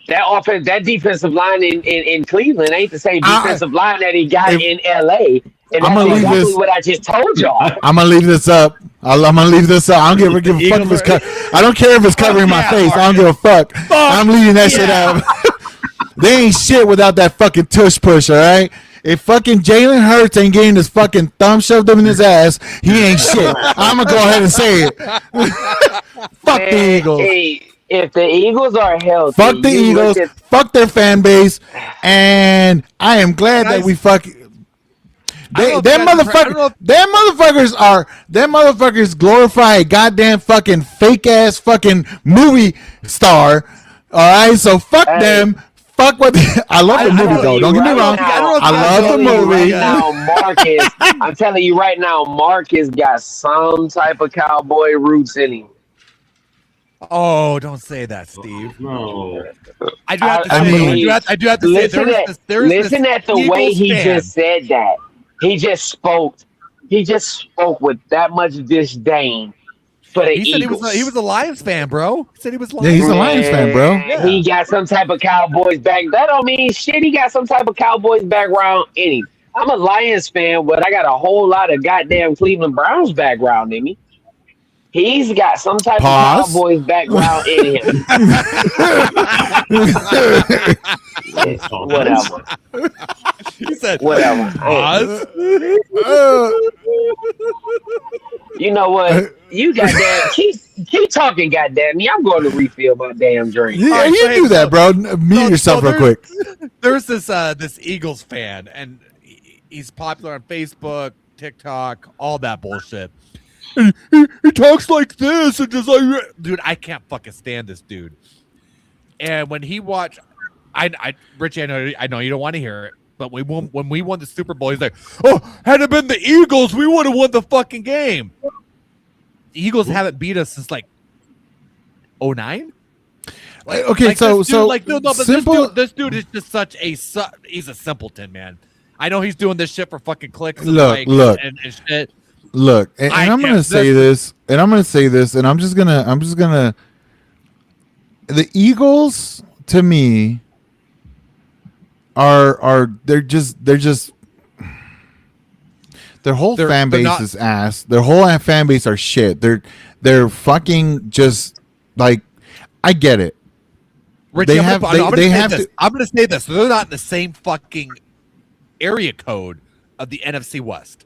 That defensive line in Cleveland ain't the same defensive line that he got in LA. And I'm that's gonna leave exactly this- what I just told y'all. I'm gonna leave this up. I'm gonna leave this up. I don't give a fuck if it's I don't care if it's covering my yeah, face. I don't give a fuck. I'm leaving that shit out. They ain't shit without that fucking tush push. All right. If fucking Jalen Hurts ain't getting his fucking thumb shoved up in his ass, he ain't shit. I'm gonna go ahead and say it. Fuck the Man, Eagles. hey, if the Eagles are healthy, Fuck the you Eagles. look at- Fuck their fan base. And I am glad that Guys, we fuck. I don't know if Them you guys have heard- I don't know if- them motherfuckers glorify a goddamn fucking fake ass fucking movie star. All right, so fuck Hey. them. Fuck what I love the I'm movie telling though. you Don't get me right wrong. now, I love the I'm telling you movie. right now, Marcus. I'm telling you right now, Marcus got some type of cowboy roots in him. Oh, don't say that, Steve. No. I do have to I say. mean- I do have to say. Listen at the way Eagles he fan. just said that. He just spoke. He just spoke with that much disdain for the He said Eagles. he was a Lions fan, bro. He said he was Lions. Yeah, he's a Lions fan, bro. Man, He got some type of Cowboys back. That don't mean shit. He got some type of Cowboys background in him. I'm a Lions fan, but I got a whole lot of goddamn Cleveland Browns background in me. He's got some type Pause. of Cowboys background in him. Whatever. He said Whatever. Oz? You know what? You goddamn keep talking, goddamn me. I'm going to refill my damn drink. Yeah, Alright, you so do hey, that, bro. Mute yourself real quick. There's this Eagles fan, and he's popular on Facebook, TikTok, all that bullshit. He talks like this and just like, dude, I can't fucking stand this dude. And when he watched, Richie, I know you don't want to hear it, but when we won the Super Bowl, he's like, "Oh, had it been the Eagles, we would have won the fucking game." The Eagles haven't beat us since like 09. Okay, Like, so this dude, so like, no, but simple. this dude is just such a he's a simpleton, man. I know he's doing this shit for fucking clicks. And Look, likes look. and shit. Look, and I'm can't- gonna say this, and I'm just gonna. The Eagles, to me, are they're just their whole fan they're base not- is ass. Their whole fan base are shit. They're fucking just like, I get it. Richie, They I'm have- gonna, they- I'm gonna they say have this. to- I'm gonna say this. They're not in the same fucking area code of the NFC West.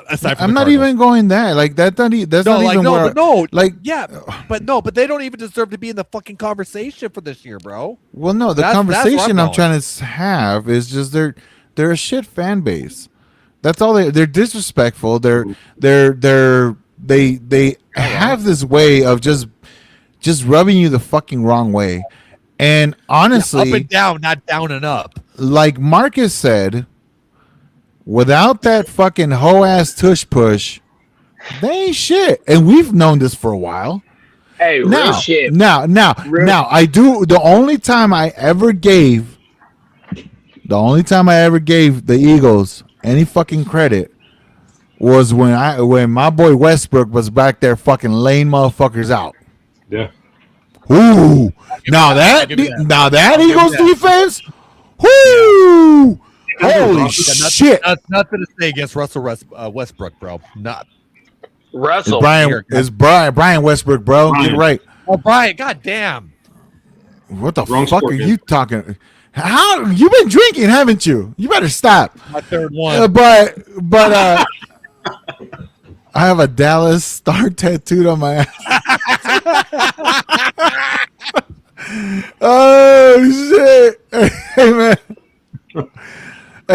Aside from I'm the not Cardinals. even going that. Like that's not even no, where. but no, like yeah, but they don't even deserve to be in the fucking conversation for this year, bro. Well, no, the That's where I'm conversation I'm going. trying to have is just they're a shit fan base. That's all they're disrespectful. They have this way of just rubbing you the fucking wrong way. And honestly, Up and down, not down and up. like Marcus said, without that fucking hoe ass tush push, they ain't shit. And we've known this for a while. Hey, real Now, shit. now, I do. The only time I ever gave the Eagles any fucking credit was when my boy Westbrook was back there fucking laying motherfuckers out. Yeah. Ooh, now that Eagles defense, whoo, holy Yeah, shit! Nothing to say against Russell Westbrook, bro. Not. Russell. It's Brian Westbrook, bro. Get it right. Oh, Brian, goddamn. What the Wrong fuck sport, are man. you talking? How you been drinking, haven't you? You better stop. My third one. But I have a Dallas star tattooed on my ass. Oh shit! Hey man,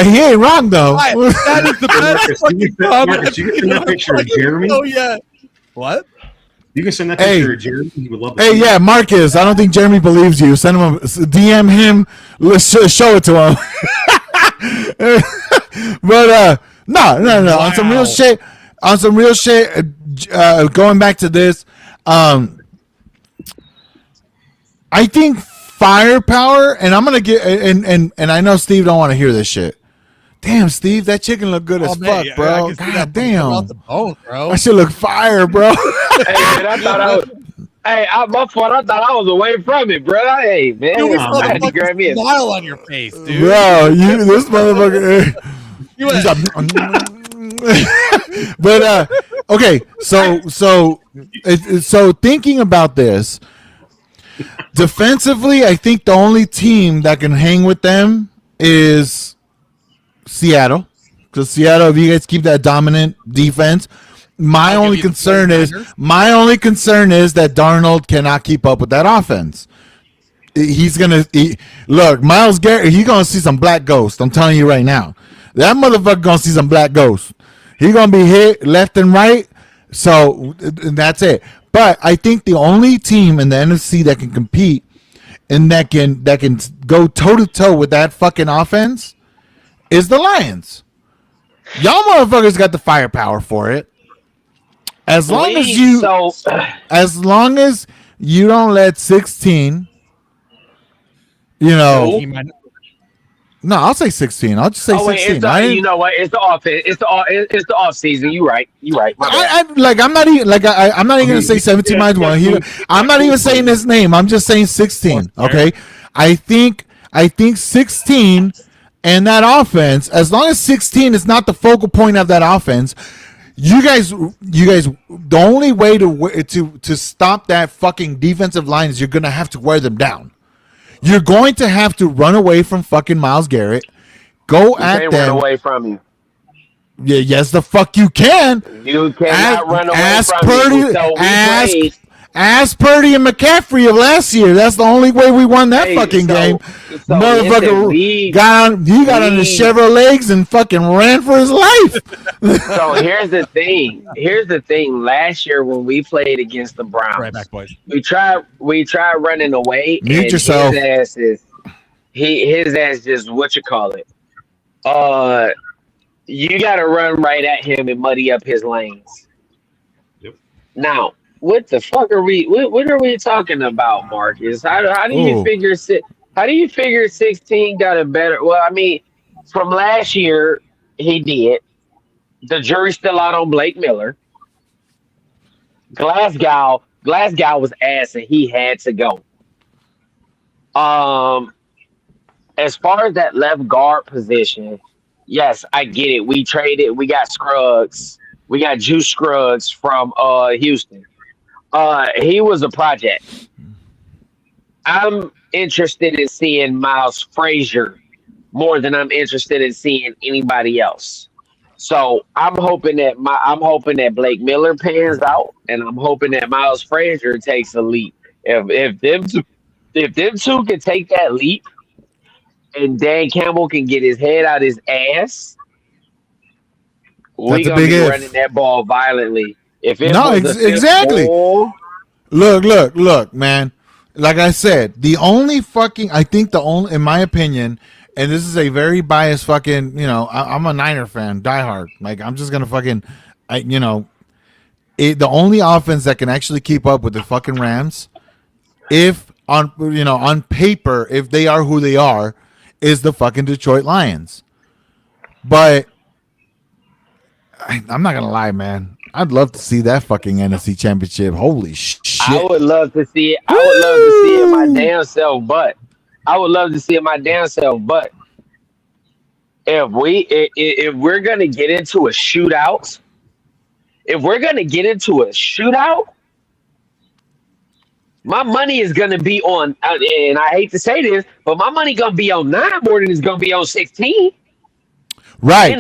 he ain't wrong though. That is the best Marcus, you fucking can- comment. Marcus, you can send that picture to Jeremy? Oh yeah. What? You can send that Hey. picture to Jeremy. He would love to Hey, see yeah, Marcus. I don't think Jeremy believes you. Send him DM him. Let's show it to him. But no. On some real shit. Going back to this, I think firepower, and I'm gonna get and I know Steve don't want to hear this shit. Damn, Steve, that chicken look good as fuck, man, I bro. can see God that damn. out the bone, bro. That shit look fire, bro. Hey, man, I thought I was. Hey, my fault. I thought I was away from it, bro. Hey, man, Dude, we Oh, saw I the had to grab me fucking a. smile on your face, dude. Bro, this motherfucker. You went, But okay, so thinking about this defensively, I think the only team that can hang with them is Seattle. Because Seattle, if you guys keep that dominant defense, my I'll only give you the concern is 49ers. that Darnold cannot keep up with that offense. He's gonna look, Myles Garrett. He's gonna see some black ghosts. I'm telling you right now, that motherfucker gonna see some black ghosts. He's gonna be hit left and right. So that's it. But I think the only team in the NFC that can compete and that can go toe to toe with that fucking offense is the Lions. Y'all motherfuckers got the firepower for it. As long as you don't let 16. He might- No, I'll say 16. I'll just say Oh wait, 16. you know what? It's the offense. It's the off season. You right. My bad. I'm not even gonna say 17 minus 1. I'm not even saying his name. I'm just saying 16. Okay. I think 16 and that offense, as long as 16 is not the focal point of that offense, you guys, the only way to stop that fucking defensive line is you're gonna have to wear them down. You're going to have to run away from fucking Myles Garrett. Go You at can't them. run away from you. Yeah, yes, the fuck you can. You cannot run away Ask from Purdy, you. So ask Purdy and McCaffrey of last year. That's the only way we won that Hey, fucking game. so Motherfucker listen, got on the Chevrolet legs and fucking ran for his life. So here's the thing. Last year when we played against the Browns, right back, boys. we tried running away. Mute and yourself. His ass just what you call it. You got to run right at him and muddy up his lanes. Yep. Now, what the fuck are we? What are we talking about, Marcus? How do you figure? How do you figure 16 got a better? Well, I mean, from last year he did. The jury's still out on Blake Miller. Glasgow was ass and he had to go. As far as that left guard position, yes, I get it. We traded. We got Scruggs. We got Juice Scruggs from Houston. He was a project. I'm interested in seeing Miles Frazier more than I'm interested in seeing anybody else. So I'm hoping that Blake Miller pans out, and I'm hoping that Miles Frazier takes a leap. If them two can take that leap, and Dan Campbell can get his head out his ass, we're gonna be running that ball violently. If it was exactly. Ball, Look, man. Like I said, in my opinion, and this is a very biased fucking, I'm a Niner fan, diehard. Like, I'm just going to fucking, the only offense that can actually keep up with the fucking Rams, if on paper, if they are who they are, is the fucking Detroit Lions. But I'm not going to lie, man. I'd love to see that fucking NFC Championship. Holy shit. I would love to see it. I would love to see it my damn self, but if we're gonna get into a shootout, my money is gonna be on. And I hate to say this, but my money gonna be on 9 more than it's gonna be on 16. Right.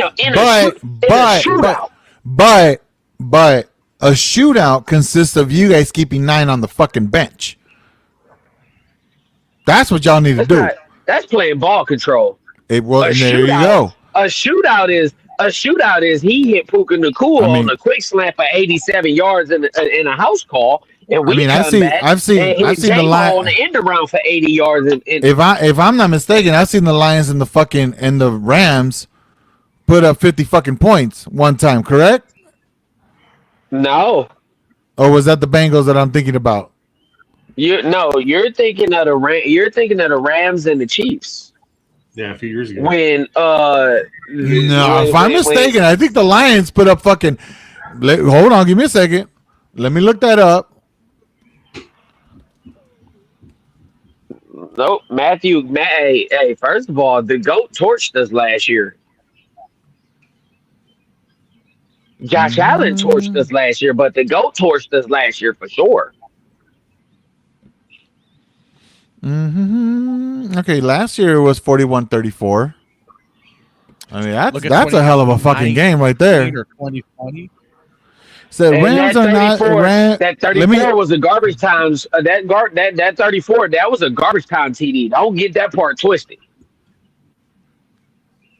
But a shootout consists of you guys keeping 9 on the fucking bench. That's what y'all need to do. That's playing ball control. And there you go. A shootout is he hit Puka Nacua on a quick slant for 87 yards in a house call, and I've seen the Lions on the end around for 80 yards. If I'm not mistaken, I've seen the Lions and the Rams put up 50 fucking points one time. Correct? No. Or was that the Bengals that I'm thinking about? You're thinking of the Rams and the Chiefs. Yeah, a few years ago. when No, if I'm when- mistaken, I think the Lions put up fucking. Hold on, give me a second. Let me look that up. Nope, hey, first of all, the GOAT torched us last year. Josh Allen torched us last year, but the GOAT torched us last year for sure. Okay, last year it was 41-34. I mean, Look at that's a hell of a fucking game right there. Or 2020. So And Rams that are not. 34, Ram, that let 34 me- was a garbage times. That 34, that was a garbage time TD. Don't get that part twisted.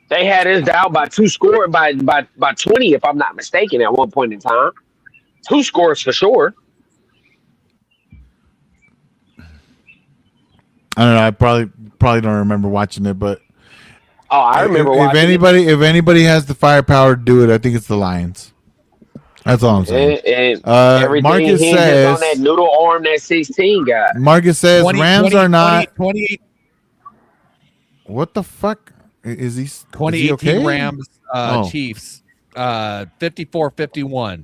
They had us down by 2 scores by 20, if I'm not mistaken, at one point in time. 2 scores for sure. I don't know. I probably don't remember watching it, but Oh, I remember if watching anybody has the firepower to do it, I think it's the Lions. That's all I'm saying. And everything Marcus hinges says. on that noodle arm that 16 guy. Marcus says 20, Rams 20, are not. 20, What the fuck is he? Is he 2018 okay? Rams Oh. Chiefs 54-51.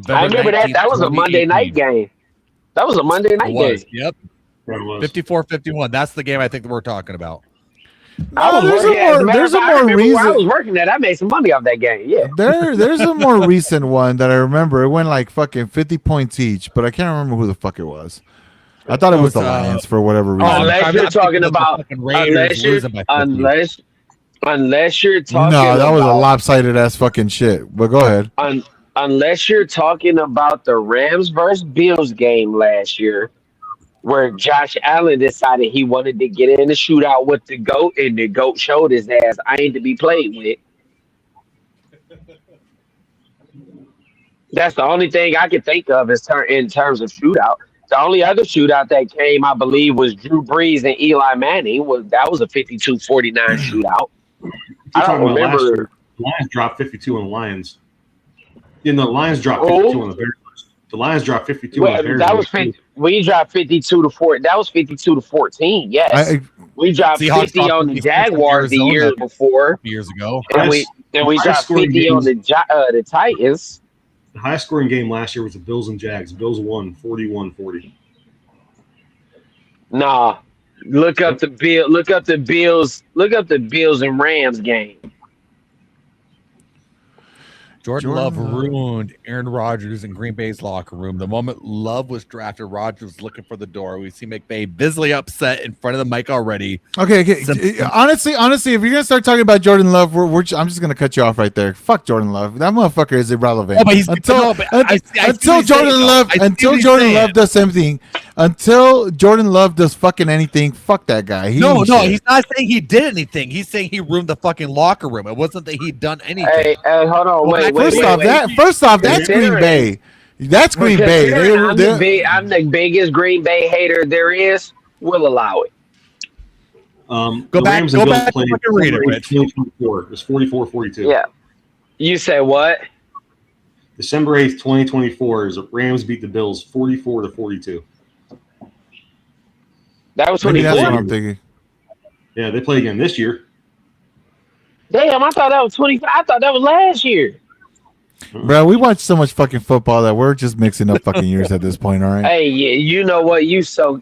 I remember that. That was a Monday night game. That was a Monday night It was. game. Yep. That was. 54-51. That's the game I think that we're talking about. No, there's a more Where I recent. was working at, I made some money off that game. Yeah. There's a more recent one that I remember. It went like fucking 50 points each, but I can't remember who the fuck it was. I thought it was the Lions for whatever reason. Unless I'm you're not talking thinking of the about fucking Raiders losing by 50. unless you're talking No, that was a about- lopsided ass fucking shit. But go ahead. unless you're talking about the Rams versus Bills game last year, where Josh Allen decided he wanted to get in the shootout with the GOAT, and the GOAT showed his ass, I ain't to be played with. That's the only thing I can think of in terms of shootout. The only other shootout that came, I believe, was Drew Brees and Eli Manning. That was a 52-49 shootout. I don't remember. The Lions dropped 52 on the Lions. Yeah, no, the Lions dropped 52 on the Bears. The Lions dropped 52 on the Bears. That was 50, we dropped 52-4. That was 52-14. Yes, we dropped Seahawks 50 dropped on the 54 Jaguars the Arizona year before, years ago. and we dropped 50 on the Titans. The highest scoring game last year was the Bills and Jags. Bills won 41-40. Nah, look up the Bills and Rams game. Jordan Love ruined Aaron Rodgers in Green Bay's locker room. The moment Love was drafted, Rodgers was looking for the door. We see McVay visibly upset in front of the mic already. Okay. Honestly, if you're gonna start talking about Jordan Love, I'm just gonna cut you off right there. Fuck Jordan Love. That motherfucker is irrelevant. Oh, but he's until until Jordan Love does something. Until Jordan Love does fucking anything, fuck that guy. No, he's not saying he did anything. He's saying he ruined the fucking locker room. It wasn't that he'd done anything. Hey, hold on, wait. First off, that's Green Bay. That's Green Bay. I'm the biggest Green Bay hater there is. We'll allow it. Go back and read it, Rich. It was 44-42. Yeah. You say what? December 8th, 2024 is Rams beat the Bills 44-42. That was Maybe that's what 24. I'm thinking. Yeah, they play again this year. Damn, I thought that was 25. I thought that was last year. Bro, we watch so much fucking football that we're just mixing up fucking years at this point, all right? Hey, yeah, you know what? You so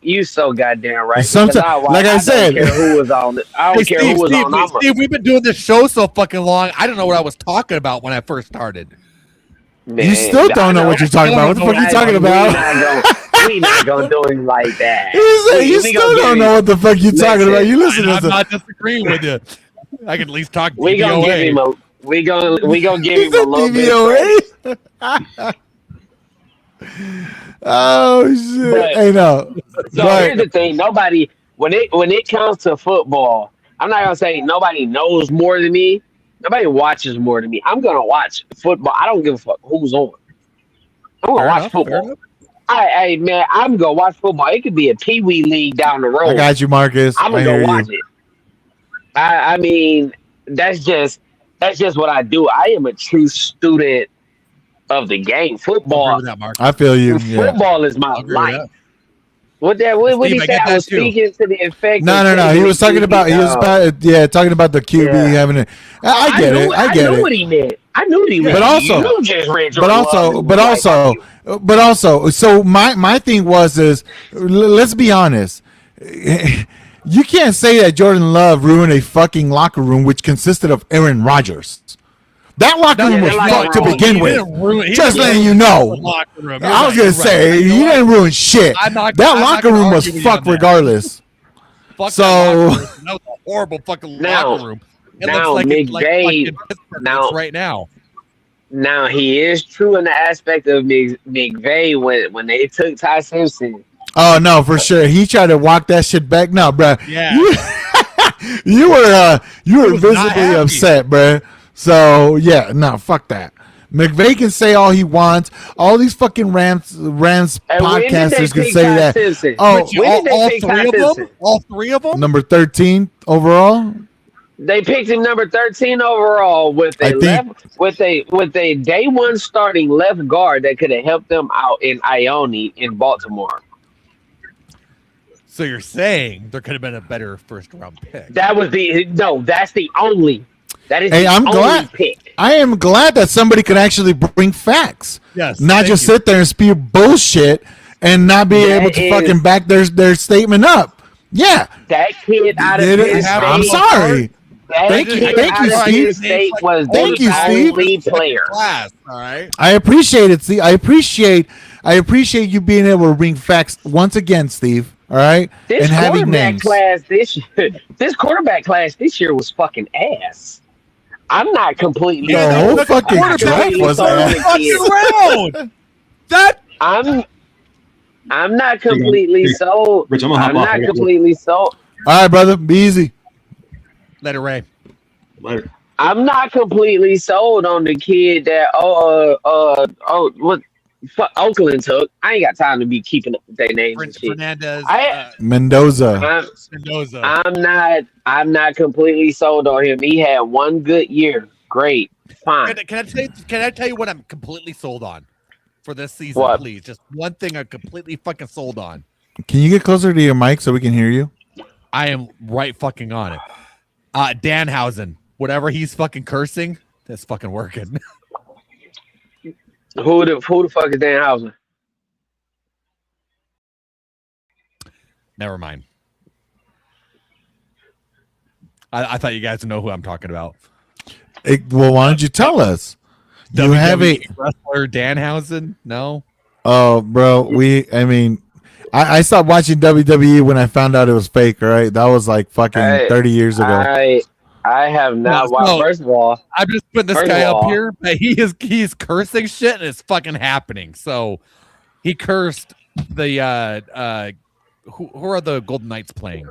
goddamn right. Sometimes, Because like I said, don't care who was on it. I don't care who was on. Steve, we've been doing this show so fucking long. I don't know what I was talking about when I first started. Man, you still don't know what you're talking about. What the fuck are you talking about? We not gonna do him like that. You still don't know what the fuck you're talking about. You listen to I'm not disagreeing with you. I can at least talk We gonna give him a. We gonna give him a little bit. Oh shit! But- Hey, no. So here's the thing: nobody, when it comes to football, I'm not gonna say nobody knows more than me. Nobody watches more than me. I'm gonna watch football. I don't give a fuck who's on. I'm gonna watch football. Man, I'm gonna watch football. It could be a pee-wee league down the road. I got you, Marcus. I'm gonna go watch it. I mean, that's just what I do. I am a true student of the game. Football. I feel you. Yeah. Football is my life. What Steve, he I say? get I that was too. speaking to the effect. No. He was talking about talking about the QB Yeah. having it. I get it. I get knew it. what he meant. I knew what he meant. But also- you just read But also, so my thing is, let's be honest. You can't say that Jordan Love ruined a fucking locker room which consisted of Aaron Rodgers. That locker room was fucked to begin with. Just letting you know. I was gonna say he didn't ruin shit. That locker room was fucked regardless. Fuck So- that locker room. That was a horrible fucking Now- locker room. It now, looks like it's like McVay- fucking Pittsburgh now- looks right now. Now he is true in the aspect of McVay when they took Ty Simpson. Oh no, for sure. He tried to walk that shit back. No, bro. Yeah. You were was not visibly happy. upset, bro. So yeah, no, fuck that. McVay can say all he wants. All these fucking Rams And when did they podcasters can pick say Ty that. Simpson? Oh, Which, when did they all pick three Ty of them? Simpson? All three of them? number 13 overall. They picked him number 13 overall with I a think- with a day one starting left guard that could have helped them out in Ione in Baltimore. So you're saying there could have been a better first round pick. That's the only. That is Hey, the I'm only glad. pick. I am glad that somebody could actually bring facts, Yes. not thank just you. sit there and spew bullshit and not be That able to is- fucking back their statement up. Yeah, That kid out of Did it- his I'm state, sorry. that Thank kid you- thank out you, of Steve. his state was Thank the you, Steve. only player. Class, all right. I appreciate it. See, I appreciate you being able to bring facts once again, Steve. All right, This and having quarterback names. class this quarterback class this year was fucking ass. I'm not completely. The whole the fucking quarterback draft was sold ass. the Fucking kid. round. That I'm not completely sold. Rich, I'm gonna hop I'm off. not completely sold. All right, brother, be easy. let it rain. Later. I'm not completely sold on the kid that what Oakland took. I ain't got time to be keeping up with their names and shit. Fernandez, Mendoza. Mendoza. I'm not completely sold on him. He had one good year. Great. Fine. Can I tell you what I'm completely sold on for this season, What? please? Just one thing I'm completely fucking sold on. Can you get closer to your mic so we can hear you? I am right fucking on it. Danhausen, whatever he's fucking cursing, that's fucking working. Who the fuck is Dan Houser? Never mind. I thought you guys would know who I'm talking about. Well, why don't you tell us? You have a WWE wrestler Danhausen? No. oh, bro. I stopped watching WWE when I found out it was fake. All right, that was like fucking Hey, 30 years ago. I have not watched. No. First of all, I'm just putting this First guy of up all- here, but he's cursing shit and it's fucking happening. So he cursed the who are the Golden Knights playing?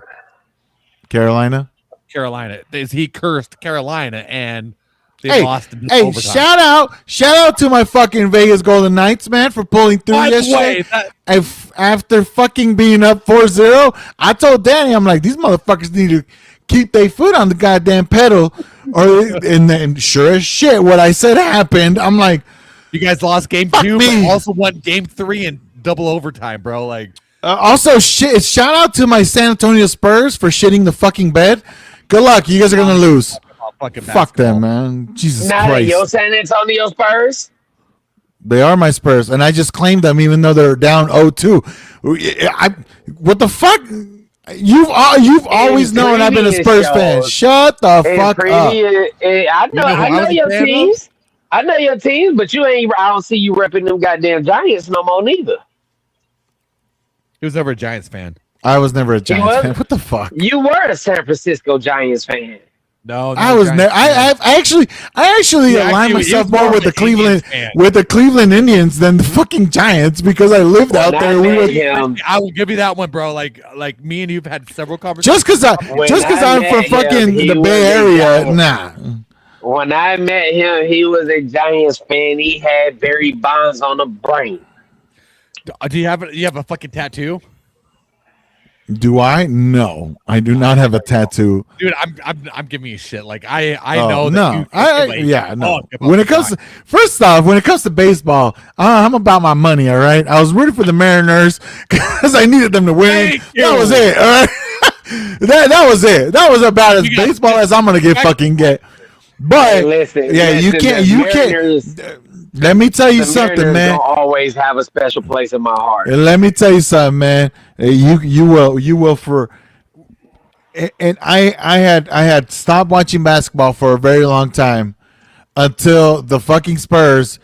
Carolina. Carolina. He cursed Carolina and they Hey, lost in hey, overtime. shout out to my fucking Vegas Golden Knights, man, for pulling through By the yesterday. way, that- After fucking being up 4-0, I told Danny, I'm like, these motherfuckers need to keep their foot on the goddamn pedal. And then sure as shit, what I said happened. I'm like, you guys lost game Fuck 2, me. but also won game 3 in double overtime, bro. Like, also shout out to my San Antonio Spurs for shitting the fucking bed. Good luck. You guys are going to lose. fucking Fuck them, basketball. man. Jesus now that Christ. your San Antonio Spurs. They are my Spurs, and I just claimed them even though they're down 0-2. What the fuck? You've always known I've been a previous Spurs fan. shows, Shut the In fuck up. previous, I know who I know was a your fan of? teams. I know your teams, but I don't see you repping them goddamn Giants no more neither. He was never a Giants fan. I was never a Giants was? fan. What the fuck? You were a San Francisco Giants fan. No, I was Giants fan. I actually Yeah, aligned actually, myself he was more more with the of an Indians fan. Cleveland Indians than the fucking Giants because I lived out When there. I We met were him, I will give you that one, bro. Like me and you've had several conversations. just because When I'm I from met fucking him, he the was Bay a Area. Giant. Nah. when I met him, he was a Giants fan. He had Barry Bonds on the brain. Do you have a fucking tattoo? Do I? No, I do not have a tattoo. Dude, I'm giving you shit. Like I know that no, you no. fuck When it about comes to first off, when it comes to baseball, I'm about my money. All right, I was rooting for the Mariners because I needed them to win. Thank you. That was it. All right, that was it. That was about as You got- baseball as I'm gonna fucking get. But Hey, listen, yeah, you listen, can't. the You Mariners- can't. Let me tell you The something, Mariners man. gonna always have a special place in my heart. And let me tell you something, man. You will for. And I had stopped watching basketball for a very long time until the fucking Spurs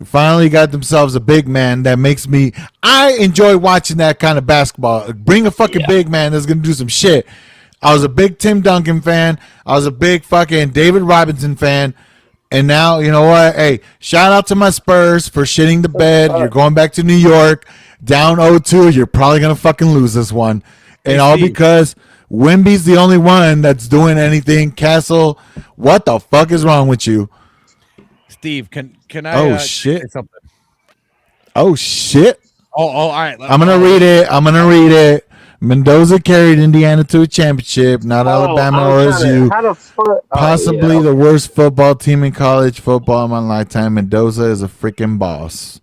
finally got themselves a big man that makes me. I enjoy watching that kind of basketball. Bring a fucking big man that's gonna do some shit. I was a big Tim Duncan fan. I was a big fucking David Robinson fan. And now, you know what? Hey, shout out to my Spurs for shitting the bed. You're going back to New York, down 0-2. You're probably going to fucking lose this one. And Hey, all Steve. because Wemby's the only one that's doing anything. Castle, what the fuck is wrong with you? Steve, can I Oh, say shit. something? Oh, shit. Oh, all right. I'm going to read it. Mendoza carried Indiana to a championship, not Alabama or OSU. How the fuck? Possibly the worst football team in college football in my lifetime. Mendoza is a freaking boss.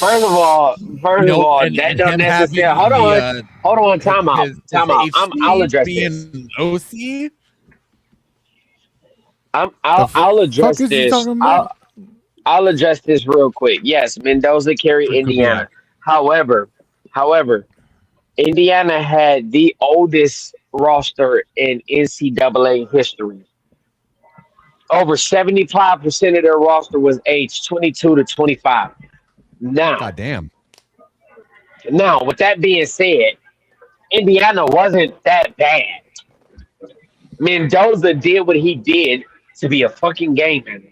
First of all, that don't necessarily. Hold on. Time out. I'll address this. OC. I'll address fuck is he this. talking about? I'll address this real quick. Yes, Mendoza carried Indiana. However, Indiana had the oldest roster in NCAA history. Over 75% of their roster was aged 22 to 25. God damn. Now, with that being said, Indiana wasn't that bad. Mendoza did what he did to be a fucking game manager.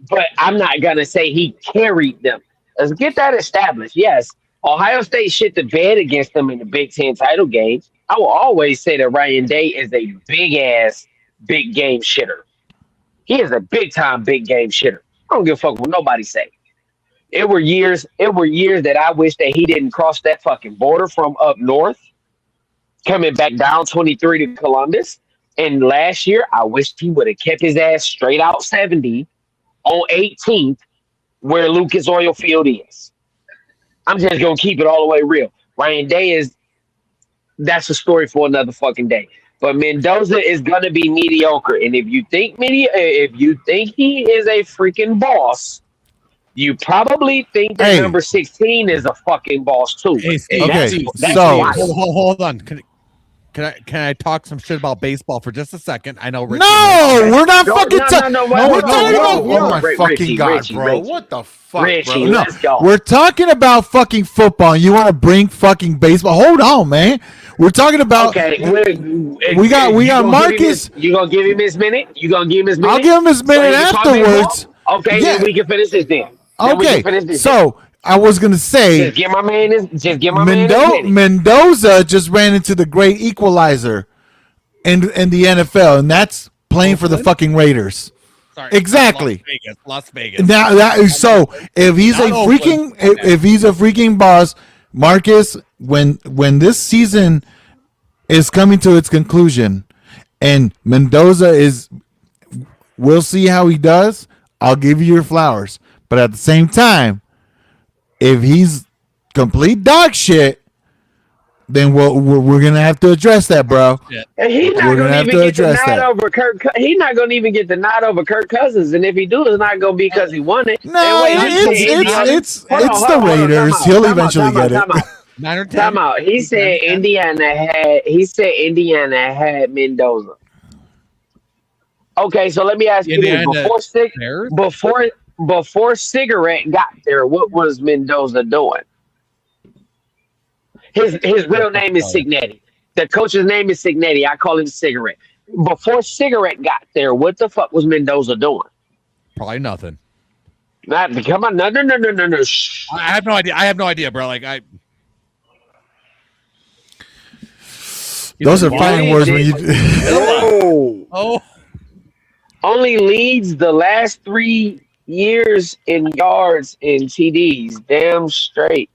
But I'm not going to say he carried them. Let's get that established. Yes, Ohio State shit the bed against them in the Big Ten title games. I will always say that Ryan Day is a big-ass big game shitter. He is a big-time big game shitter. I don't give a fuck what nobody say. It were years that I wish that he didn't cross that fucking border from up north, coming back down 23 to Columbus. And last year, I wished he would have kept his ass straight out 70 on 18th, where Lucas Oil Field is. I'm just gonna keep it all the way real. Ryan Day that's a story for another fucking day. But Mendoza is gonna be mediocre, and if you think he is a freaking boss, you probably think that number 16 is a fucking boss too. Hey, Steve, Okay, Steve, so- why? hold on. Can I talk some shit about baseball for just a second? I know. Richie No, we're not fucking talking. no, We're talking about. whoa. Oh my Richie, fucking god, Richie, bro! Richie. What the fuck, Richie, bro? let's go. We're talking about fucking football. And you want to bring fucking baseball? Hold on, man. We're talking about. Okay, we got Marcus. You gonna give him his minute? You gonna give him his minute? I'll give him his minute he can talk afterwards. baseball? Okay, Yeah. then we can finish this then. Okay, so I was gonna say just give my man his minute. Mendoza just ran into the great equalizer in the NFL, and that's playing for the fucking Raiders. Sorry, Exactly. Las Vegas. Now so if he's a Not freaking Oakland. if he's a freaking boss, Marcus, when this season is coming to its conclusion, and Mendoza we'll see how he does. I'll give you your flowers, but at the same time, if he's complete dog shit, then we're gonna have to address that, bro. And he's not We're gonna gonna have even to get the address nod that. over Kirk. He's not gonna even get the nod over Kirk Cousins, and if he do, it's not gonna be because he won it. No, And wait, he said Indiana- it's Hold on, the hold on, Raiders. time He'll out, eventually get it. time out. 9 or 10. Time out. He said Indiana had Mendoza. Okay, so let me ask you this: Bears? before Cigarette got there, what was Mendoza doing? His real name is Signetti. The coach's name is Signetti. I call him Cigarette. Before Cigarette got there, what the fuck was Mendoza doing? Probably nothing. Come on, no. Shh. I have no idea. I have no idea, bro. Like Those are fighting words when you. Oh, Only leads the last 3 years in yards and TDs. Damn straight.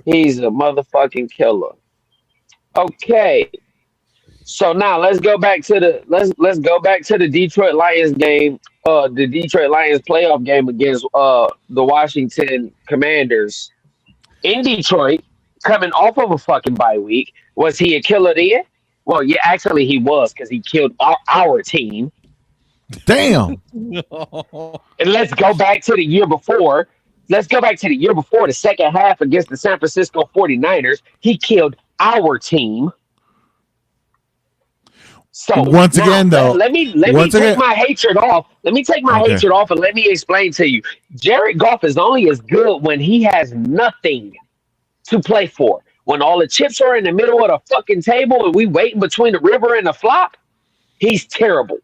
He's a motherfucking killer. Okay. So now let's go back to the Detroit Lions game. The Detroit Lions playoff game against the Washington Commanders in Detroit, coming off of a fucking bye week. Was he a killer then? Well, yeah, actually he was because he killed our team. Damn. And let's go back to the year before. Let's go back to the year before, the second half against the San Francisco 49ers. He killed our team. So Once now, again, though, let me take my hatred off. Let me take my hatred off and let me explain to you. Jared Goff is only as good when he has nothing to play for. When all the chips are in the middle of the fucking table and we waiting between the river and the flop, he's terrible.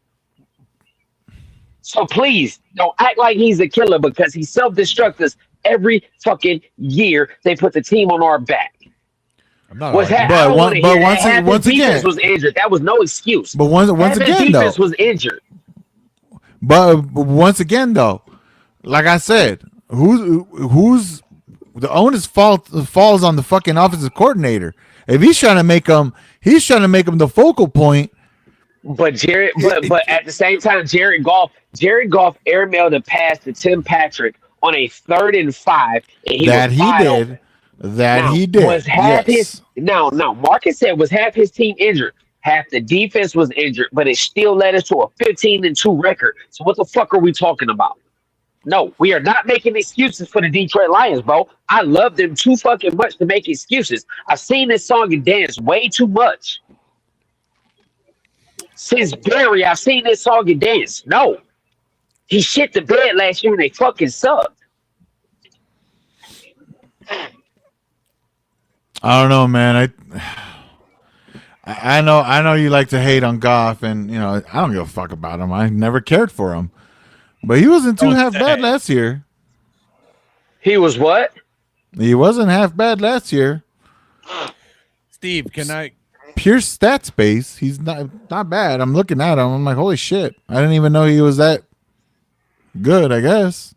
So please don't act like he's a killer because he self-destructs us every fucking year. They put the team on our back. I'm not Was arguing. ha- I don't But wanna hear that. once Half his again, defense was injured. That was no excuse. but once Half his again though, defense was injured. but once again though, like I said, who's the onus falls on the fucking offensive coordinator. If he's trying to make him the focal point. But at the same time, Jared Goff airmailed a pass to Tim Patrick on a 3rd and 5, and he did. He did. Was half his Marcus said was half his team injured. Half the defense was injured, but it still led us to a 15-2 record. So what the fuck are we talking about? No, we are not making excuses for the Detroit Lions, bro. I love them too fucking much to make excuses. I've seen this song and dance way too much. Since Barry, I've seen this song and dance. No. He shit the bed last year and they fucking sucked. I don't know, man. I know you like to hate on Goff, and you know I don't give a fuck about him. I never cared for him, but he wasn't too half bad last year. He was what? He wasn't half bad last year. Steve, can I? Pure stat space, he's not bad. I'm looking at him. I'm like, holy shit! I didn't even know he was that good. I guess.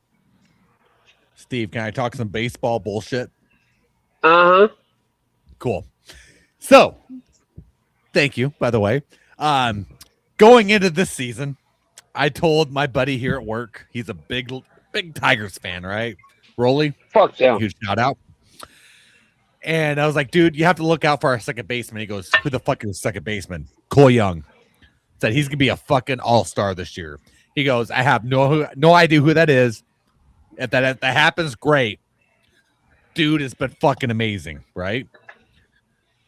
Steve, can I talk some baseball bullshit? Uh-huh. Cool. So, thank you, by the way. Going into this season, I told my buddy here at work, he's a big Tigers fan, right? Rolly, Fuck yeah. huge shout out. And I was like, dude, you have to look out for our second baseman. He goes, who the fuck is second baseman? Cole Young. Said he's gonna be a fucking all-star this year. He goes, I have no idea who that is. If that happens, great. Dude has been fucking amazing, right?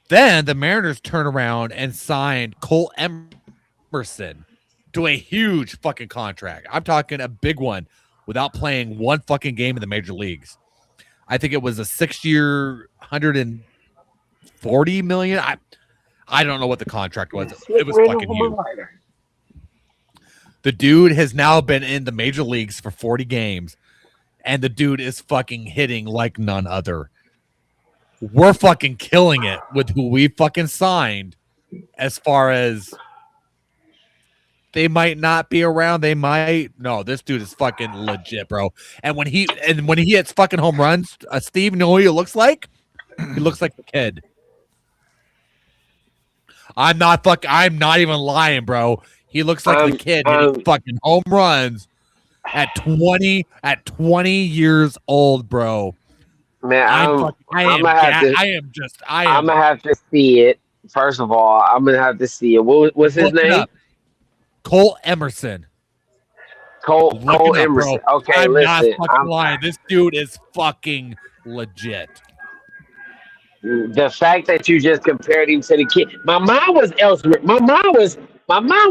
Then the Mariners turn around and signed Cole Emerson to a huge fucking contract. I'm talking a big one without playing one fucking game in the major leagues. I think it was a 6-year, $140 million. I don't know what the contract was. It was fucking huge. The dude has now been in the major leagues for 40 games, and the dude is fucking hitting like none other. We're fucking killing it with who we fucking signed. As far as they might not be around, they might. No, this dude is fucking legit, bro. And when he hits fucking home runs, Steve, you know who he looks like? He looks like a kid. I'm not even lying, bro. He looks like the kid hitting fucking home runs at 20 years old, bro. Man, I'm gonna have to see it. First of all, I'm gonna have to see it. What's his name? Cole Emerson. Cole Emerson. Bro. Okay, I'm listen. not fucking lying. This dude is fucking legit. The fact that you just compared him to the kid, my mind was elsewhere. My mind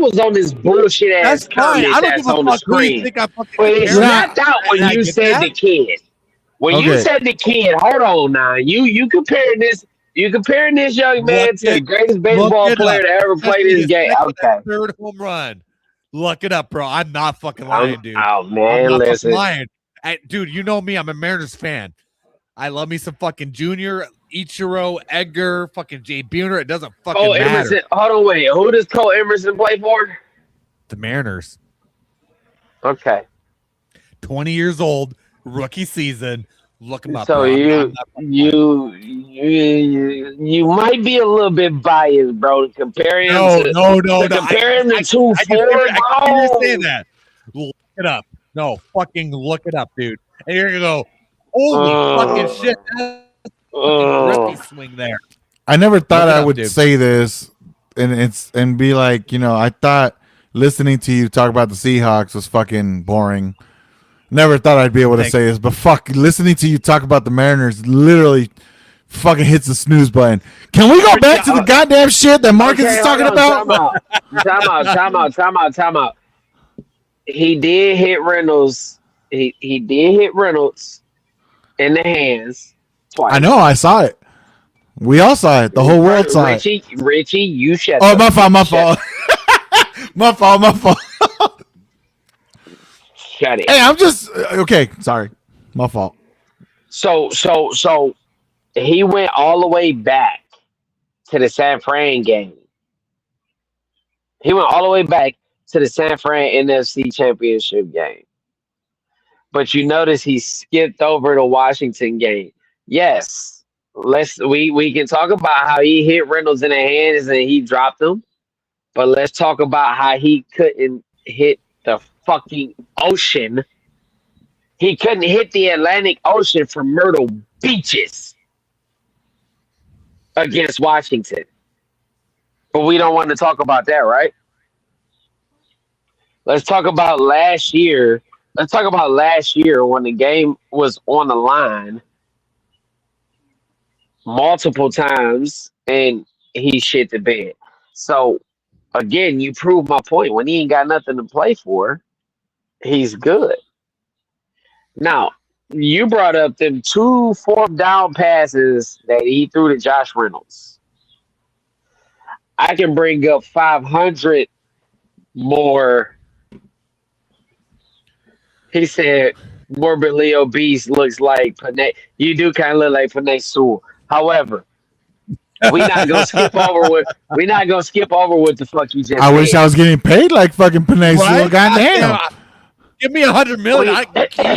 was on this bullshit ass comment that's on the screen. But it's not that when you said the kid. When you said the kid, hold on now. You comparing this young man to the greatest baseball player to ever play this game. Okay. Third home run. Look it up, bro. I'm not fucking lying, dude. Oh man, I'm not listen. lying. Dude, you know me. I'm a Mariners fan. I love me some fucking Junior, Ichiro, Edgar, fucking Jay Buhner. It doesn't fucking matter. Emerson. Hold on, wait. Who does Cole Emerson play for? The Mariners. Okay. 20 years old, rookie season, Look him up. So bro. you I'm not- you might be a little bit biased, bro, to compare him no, to no, no, to no. compare him to I 2-4, can hear you bro. saying that. Look it up. No, fucking look it up, dude. And you're gonna go, holy fucking shit! That's fucking grippy swing there. I never thought Look it I up, would dude. say this and be like, I thought listening to you talk about the Seahawks was fucking boring. Never thought I'd be able to Thank say this, but fuck, listening to you talk about the Mariners literally fucking hits the snooze button. Can we go back to the goddamn shit that Marcus is talking about? Time out. He did hit Reynolds. He did hit Reynolds in the hands twice. I know, I saw it. We all saw it. The whole world saw it. Richie, you shut Oh, up. my fault. My fault. Shut it. Hey, I'm just okay. Sorry, my fault. So he went all the way back to the San Fran game. He went all the way back to the San Fran NFC Championship game. But you notice he skipped over the Washington game. Yes. We can talk about how he hit Reynolds in the hands and he dropped him. But let's talk about how he couldn't hit the fucking ocean. He couldn't hit the Atlantic Ocean from Myrtle Beaches against Washington. But we don't want to talk about that, right? Let's talk about last year. Let's talk about last year when the game was on the line multiple times and he shit the bed. So, again, you prove my point. When he ain't got nothing to play for, he's good. Now, you brought up them 2 fourth down passes that he threw to Josh Reynolds. I can bring up 500 more. He said, morbidly obese looks like Panay. You do kind of look like Panay Sewell. However, we're not gonna skip over what the fuck you just I wish said. I was getting paid like fucking Panay Sewell. Goddamn. Give me $100 million.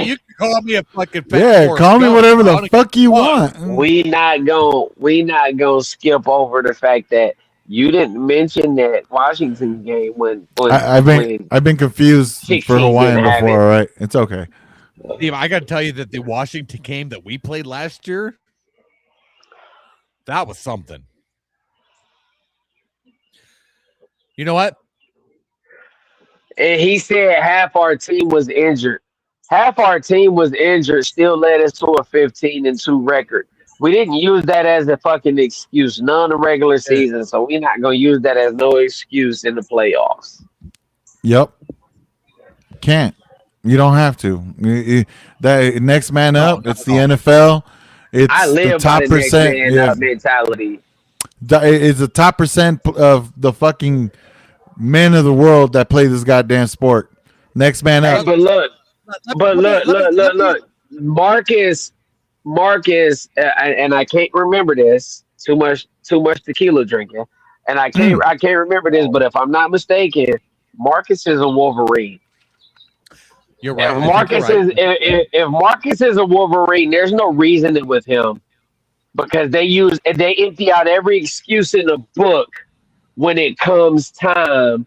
You can call me a fucking fat Yeah, Forrest call me Gump. whatever I the don't fuck you give a fuck. want. We not gonna skip over the fact that you didn't mention that Washington game when I've been confused for 16 Hawaiian didn't have before. it. All right, it's okay. Steve, I got to tell you that the Washington game that we played last year, that was something. You know what? And he said half our team was injured. Half our team was injured, still led us to a 15-2 record. We didn't use that as a fucking excuse, none of the regular season, so we're not gonna use that as no excuse in the playoffs. Yep. Can't. You don't have to. That next man up. It's the NFL. It's I the live top by the next percent. man Yeah. up mentality. It's the top percent of the fucking men of the world that play this goddamn sport. Next man Hey, up. but look. Marcus, and I can't remember this. Too much tequila drinking, and I can't remember this. But if I'm not mistaken, Marcus is a Wolverine. You're right. If Marcus is a Wolverine, there's no reasoning with him because they empty out every excuse in the book when it comes time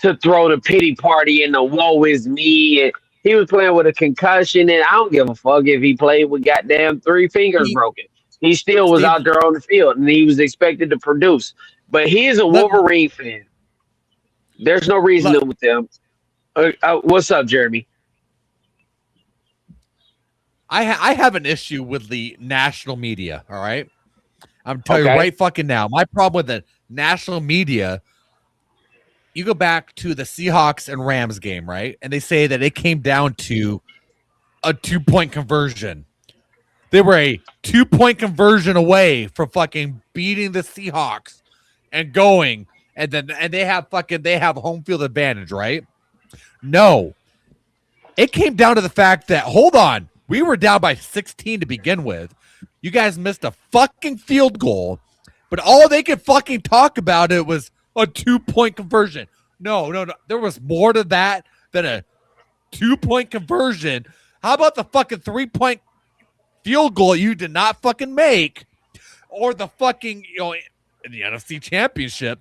to throw the pity party and the woe is me. And he was playing with a concussion, and I don't give a fuck if he played with goddamn 3 fingers broken. He still was out there on the field, and he was expected to produce. But he is a Wolverine fan. There's no reasoning with them. What's up, Jeremy? I have an issue with the national media. All right, I'm telling you right fucking now. My problem with the national media. You go back to the Seahawks and Rams game, right? And they say that it came down to a 2-point conversion. They were a 2-point conversion away from fucking beating the Seahawks and going, and they have home field advantage, right? No. It came down to the fact that, hold on, we were down by 16 to begin with. You guys missed a fucking field goal, but all they could fucking talk about it was a 2-point conversion. No. There was more to that than a 2-point conversion. How about the fucking 3-point field goal you did not fucking make, or the fucking, in the NFC Championship,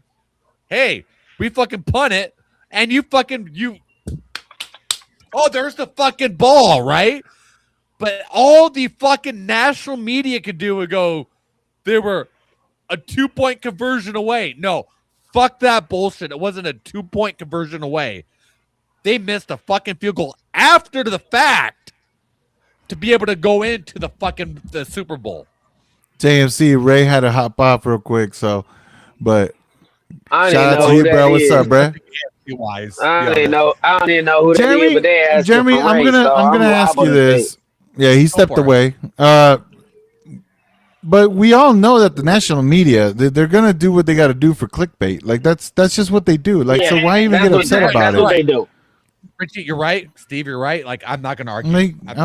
hey, we fucking punt it, and there's the fucking ball, right? But all the fucking national media could do would go, they were a 2-point conversion away. No, fuck that bullshit. It wasn't a 2-point conversion away. They missed a fucking field goal after the fact to be able to go into the Super Bowl. JMC, Ray had to hop off real quick, but I shout don't out to even you, know bro. who What's that up, is. bro? Wise. I don't even know who that is, but they asked Jeremy, I'm gonna ask you this. Yeah, he stepped for it. away. But we all know that the national media, they're gonna do what they got to do for clickbait. Like that's just what they do. Like, so why even get upset about That's what it? they do. Richie, you're right. Steve, you're right. Like, I'm not going to argue. Like, I'm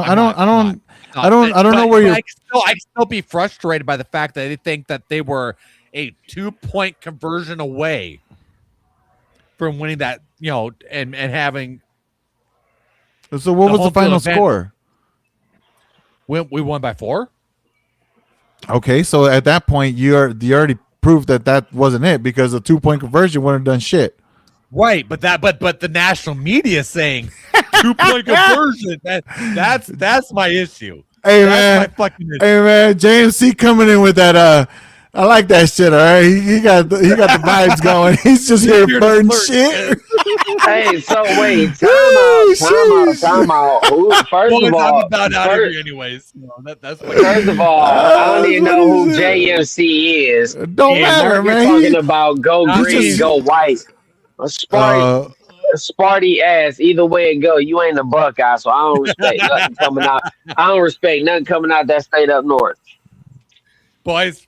I don't know where you're. I can still be frustrated by the fact that they think that they were a 2-point conversion away from winning that, and having. So what was the home final field advantage. score? We won by 4. Okay, so at that point, you already proved that wasn't it, because a 2-point conversion wouldn't have done shit. Right, but the national media saying 2-point conversion. That's my issue. Hey That's man, my fucking issue. hey man, JMC coming in with that. I like that shit. All right, he got the vibes going. He's just here flirting shit. Hey, so wait, Woo, time out. Who, first of all, I'm about out of here anyways. That's my first of all, I don't even know who JMC is. Don't And matter, Mark is man. talking about go I'm green, just- go white. A Sparty ass. Either way it go, you ain't a Buckeye, so I don't respect nothing coming out. I don't respect nothing coming out that state up north. Boys,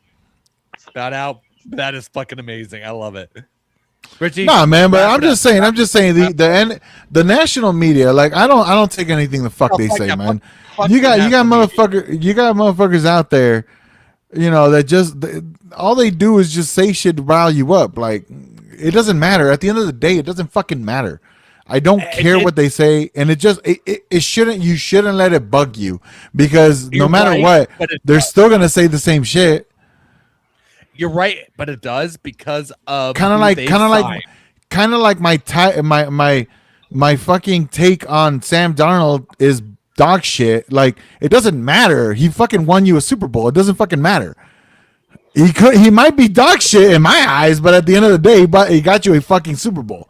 shout out. That is fucking amazing. I love it. Richie, Nah, man, but wrap I'm it just up. saying the national media, like I don't take anything the fuck they fuck say, yeah, man. fuck You got the national motherfuckers out there, that just all they do is just say shit to rile you up. Like, it doesn't matter. At the end of the day, it doesn't fucking matter. I don't care what they say, and it shouldn't. You shouldn't let it bug you, because no You're matter right, what, but it they're does. still gonna say the same shit. You're right, but it does because of Kind of like my fucking take on Sam Darnold is dog shit. Like, it doesn't matter. He fucking won you a Super Bowl. It doesn't fucking matter. He might be dog shit in my eyes, but at the end of the day, he got you a fucking Super Bowl.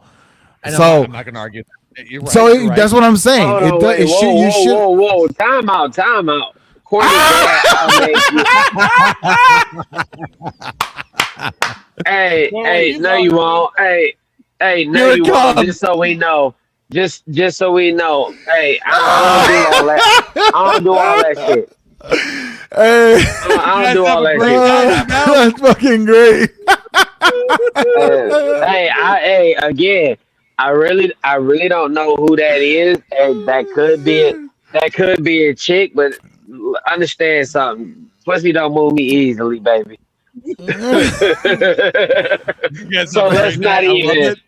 And So I'm not going to argue that. You're right. so you're right. that's what I'm saying. Hold on, wait, whoa, time out. Corny dad, I'll make you. Hey, no, you won't. Hey, no, Here it you won't. comes. Just so we know. Just so we know. Hey, I don't do all that. I don't do all that shit. Hey, I don't do all that shit. that's fucking great. Hey, again, I really don't know who that is. And that could be a chick, but understand something. Pussy don't move me easily, baby. You guys So never let's heard not that. I love even- it.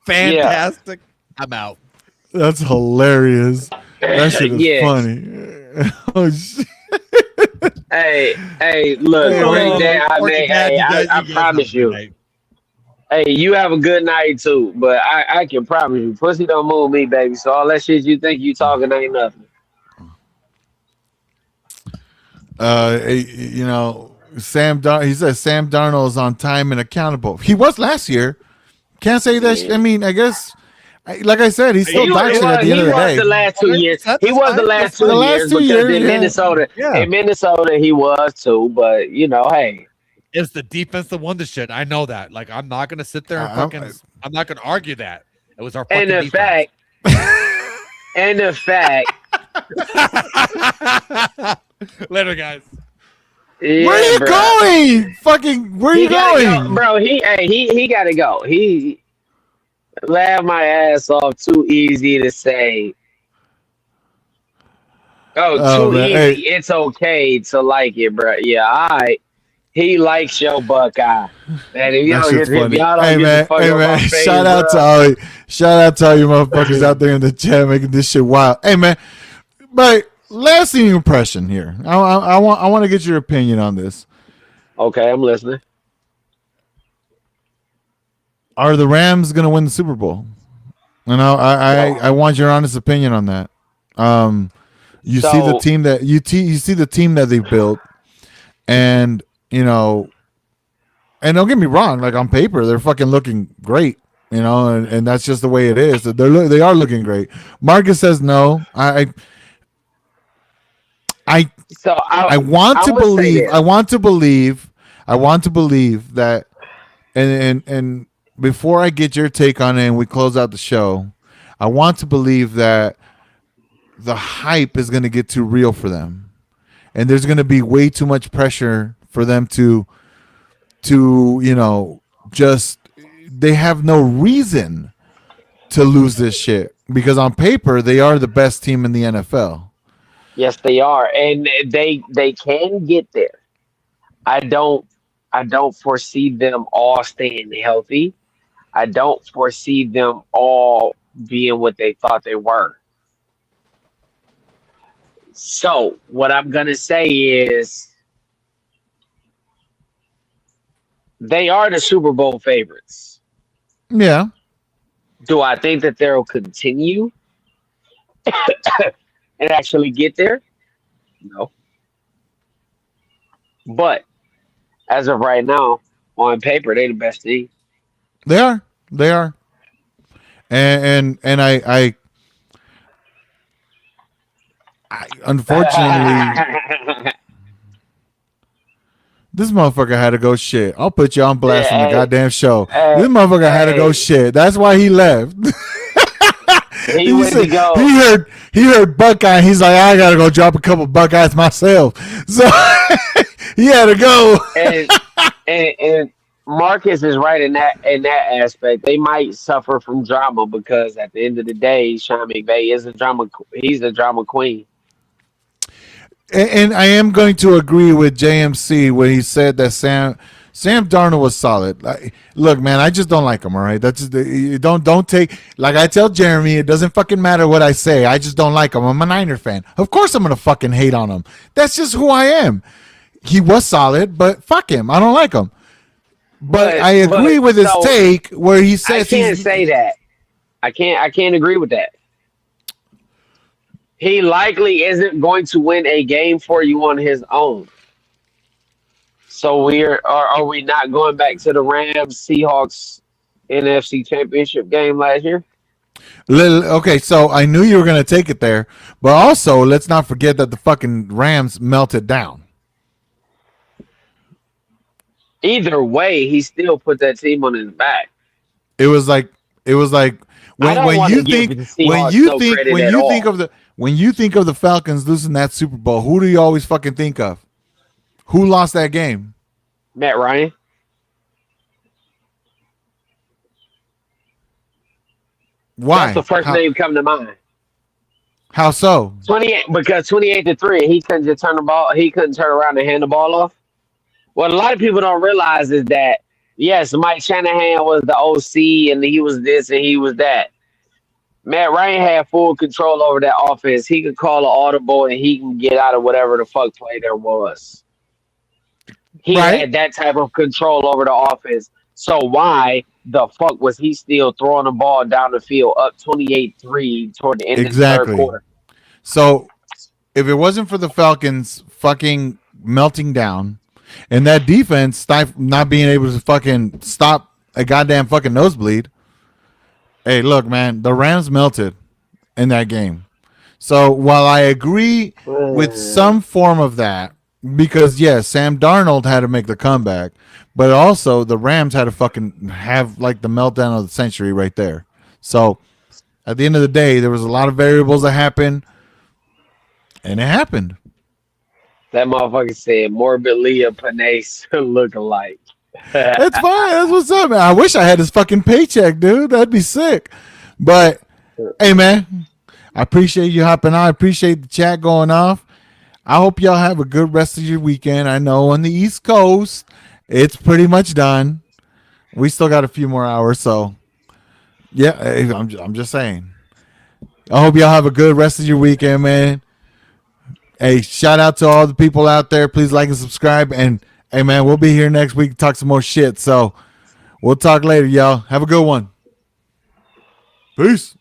Fantastic. I'm out. That's hilarious. That shit is Yes. funny. Oh shit. Hey, look, Hey, Rick Dad, Forky Dad, I guys promise have a good you. night. Hey, you have a good night too. But I can promise you, pussy don't move me, baby. So all that shit you think you talking ain't nothing. He says Sam Darnold is on time and accountable. He was last year. Can't say that. I mean, I guess, like I said, he's still dog shit at the end of the day. The last 2 years. That's He was the fine. last The 2 last years 2 because years, in yeah. Minnesota, Yeah. in Minnesota he was too. But hey, It's the defense that won the shit. I know that. Like, I'm not going to sit there and I'm not going to argue that. It was our fucking and the defense. fact, Later, guys. yeah, Where are you bruh. going? Fucking, where are He you gotta going? go, bro. He gotta go. He laughed my ass off. Too easy to say. Oh, Too man. easy. Hey. It's okay to like it, bro. Yeah, all right. He likes your Buckeye. Man, if That shit's funny. y'all don't Hey get man, the fuck hey on my man, face, shout out to all you motherfuckers out there in the chat making this shit wild. Hey man, but lasting impression here. I want to get your opinion on this. Okay, I'm listening. Are the Rams going to win the Super Bowl? And I want your honest opinion on that. You see the team that you see the team that they built, and you know, and don't get me wrong. Like on paper, they're fucking looking great. You know, and that's just the way it is. They are looking great. Marcus says no. I want to believe. I want to believe that. And before I get your take on it and we close out the show, I want to believe that the hype is going to get too real for them, and there's going to be way too much pressure for them to just. They have no reason to lose this shit because on paper they are the best team in the NFL. Yes, they are, and they can get there. I don't foresee them all staying healthy. I don't foresee them all being what they thought they were. So what I'm gonna say is they are the Super Bowl favorites. Yeah. Do I think that they'll continue and actually get there? No. But as of right now, on paper, they're the best team. They are. And I unfortunately this motherfucker had to go shit. I'll put you on blast on the goddamn show. This motherfucker had to go shit. That's why he left. He went to go. He heard Buckeye. He's like, I gotta go drop a couple Buckeyes myself. So he had to go. And Marcus is right in that aspect. They might suffer from drama because at the end of the day, Sean McVay is a drama. He's the drama queen. And I am going to agree with JMC when he said that Sam Darnold was solid. Look, man, I just don't like him. All right, that's don't take like I tell Jeremy. It doesn't fucking matter what I say. I just don't like him. I'm a Niner fan. Of course, I'm gonna fucking hate on him. That's just who I am. He was solid, but fuck him. I don't like him. But I agree with his take where he says I can't say that. I can't agree with that. He likely isn't going to win a game for you on his own. So are we not going back to the Rams Seahawks NFC Championship game last year? Okay, so I knew you were going to take it there, but also let's not forget that the fucking Rams melted down. Either way, he still put that team on his back. It was like when you think of the Falcons losing that Super Bowl, who do you always fucking think of? Who lost that game? Matt Ryan. Why? That's the first name come to mind. How so? 28-3, he couldn't just turn the ball. He couldn't turn around and hand the ball off. What a lot of people don't realize is that yes, Mike Shanahan was the OC and he was this and he was that. Matt Ryan had full control over that offense. He could call an audible and he can get out of whatever the fuck play there was. He had that type of control over the offense. So why the fuck was he still throwing the ball down the field up 28-3 toward the end of the third quarter? So if it wasn't for the Falcons fucking melting down and that defense not being able to fucking stop a goddamn fucking nosebleed, hey, look, man, the Rams melted in that game. So while I agree with some form of that, because yes, Sam Darnold had to make the comeback, but also the Rams had to fucking have like the meltdown of the century right there. So at the end of the day, there was a lot of variables that happened, and it happened. That motherfucker said Morbid Leah Panay look alike. That's fine. That's what's up, man. I wish I had his fucking paycheck, dude. That'd be sick. But hey, man, I appreciate you hopping on. I appreciate the chat going off. I hope y'all have a good rest of your weekend. I know on the East Coast, it's pretty much done. We still got a few more hours, so yeah, I'm just saying. I hope y'all have a good rest of your weekend, man. Hey, shout out to all the people out there. Please like and subscribe. And hey, man, we'll be here next week to talk some more shit. So we'll talk later, y'all. Have a good one. Peace.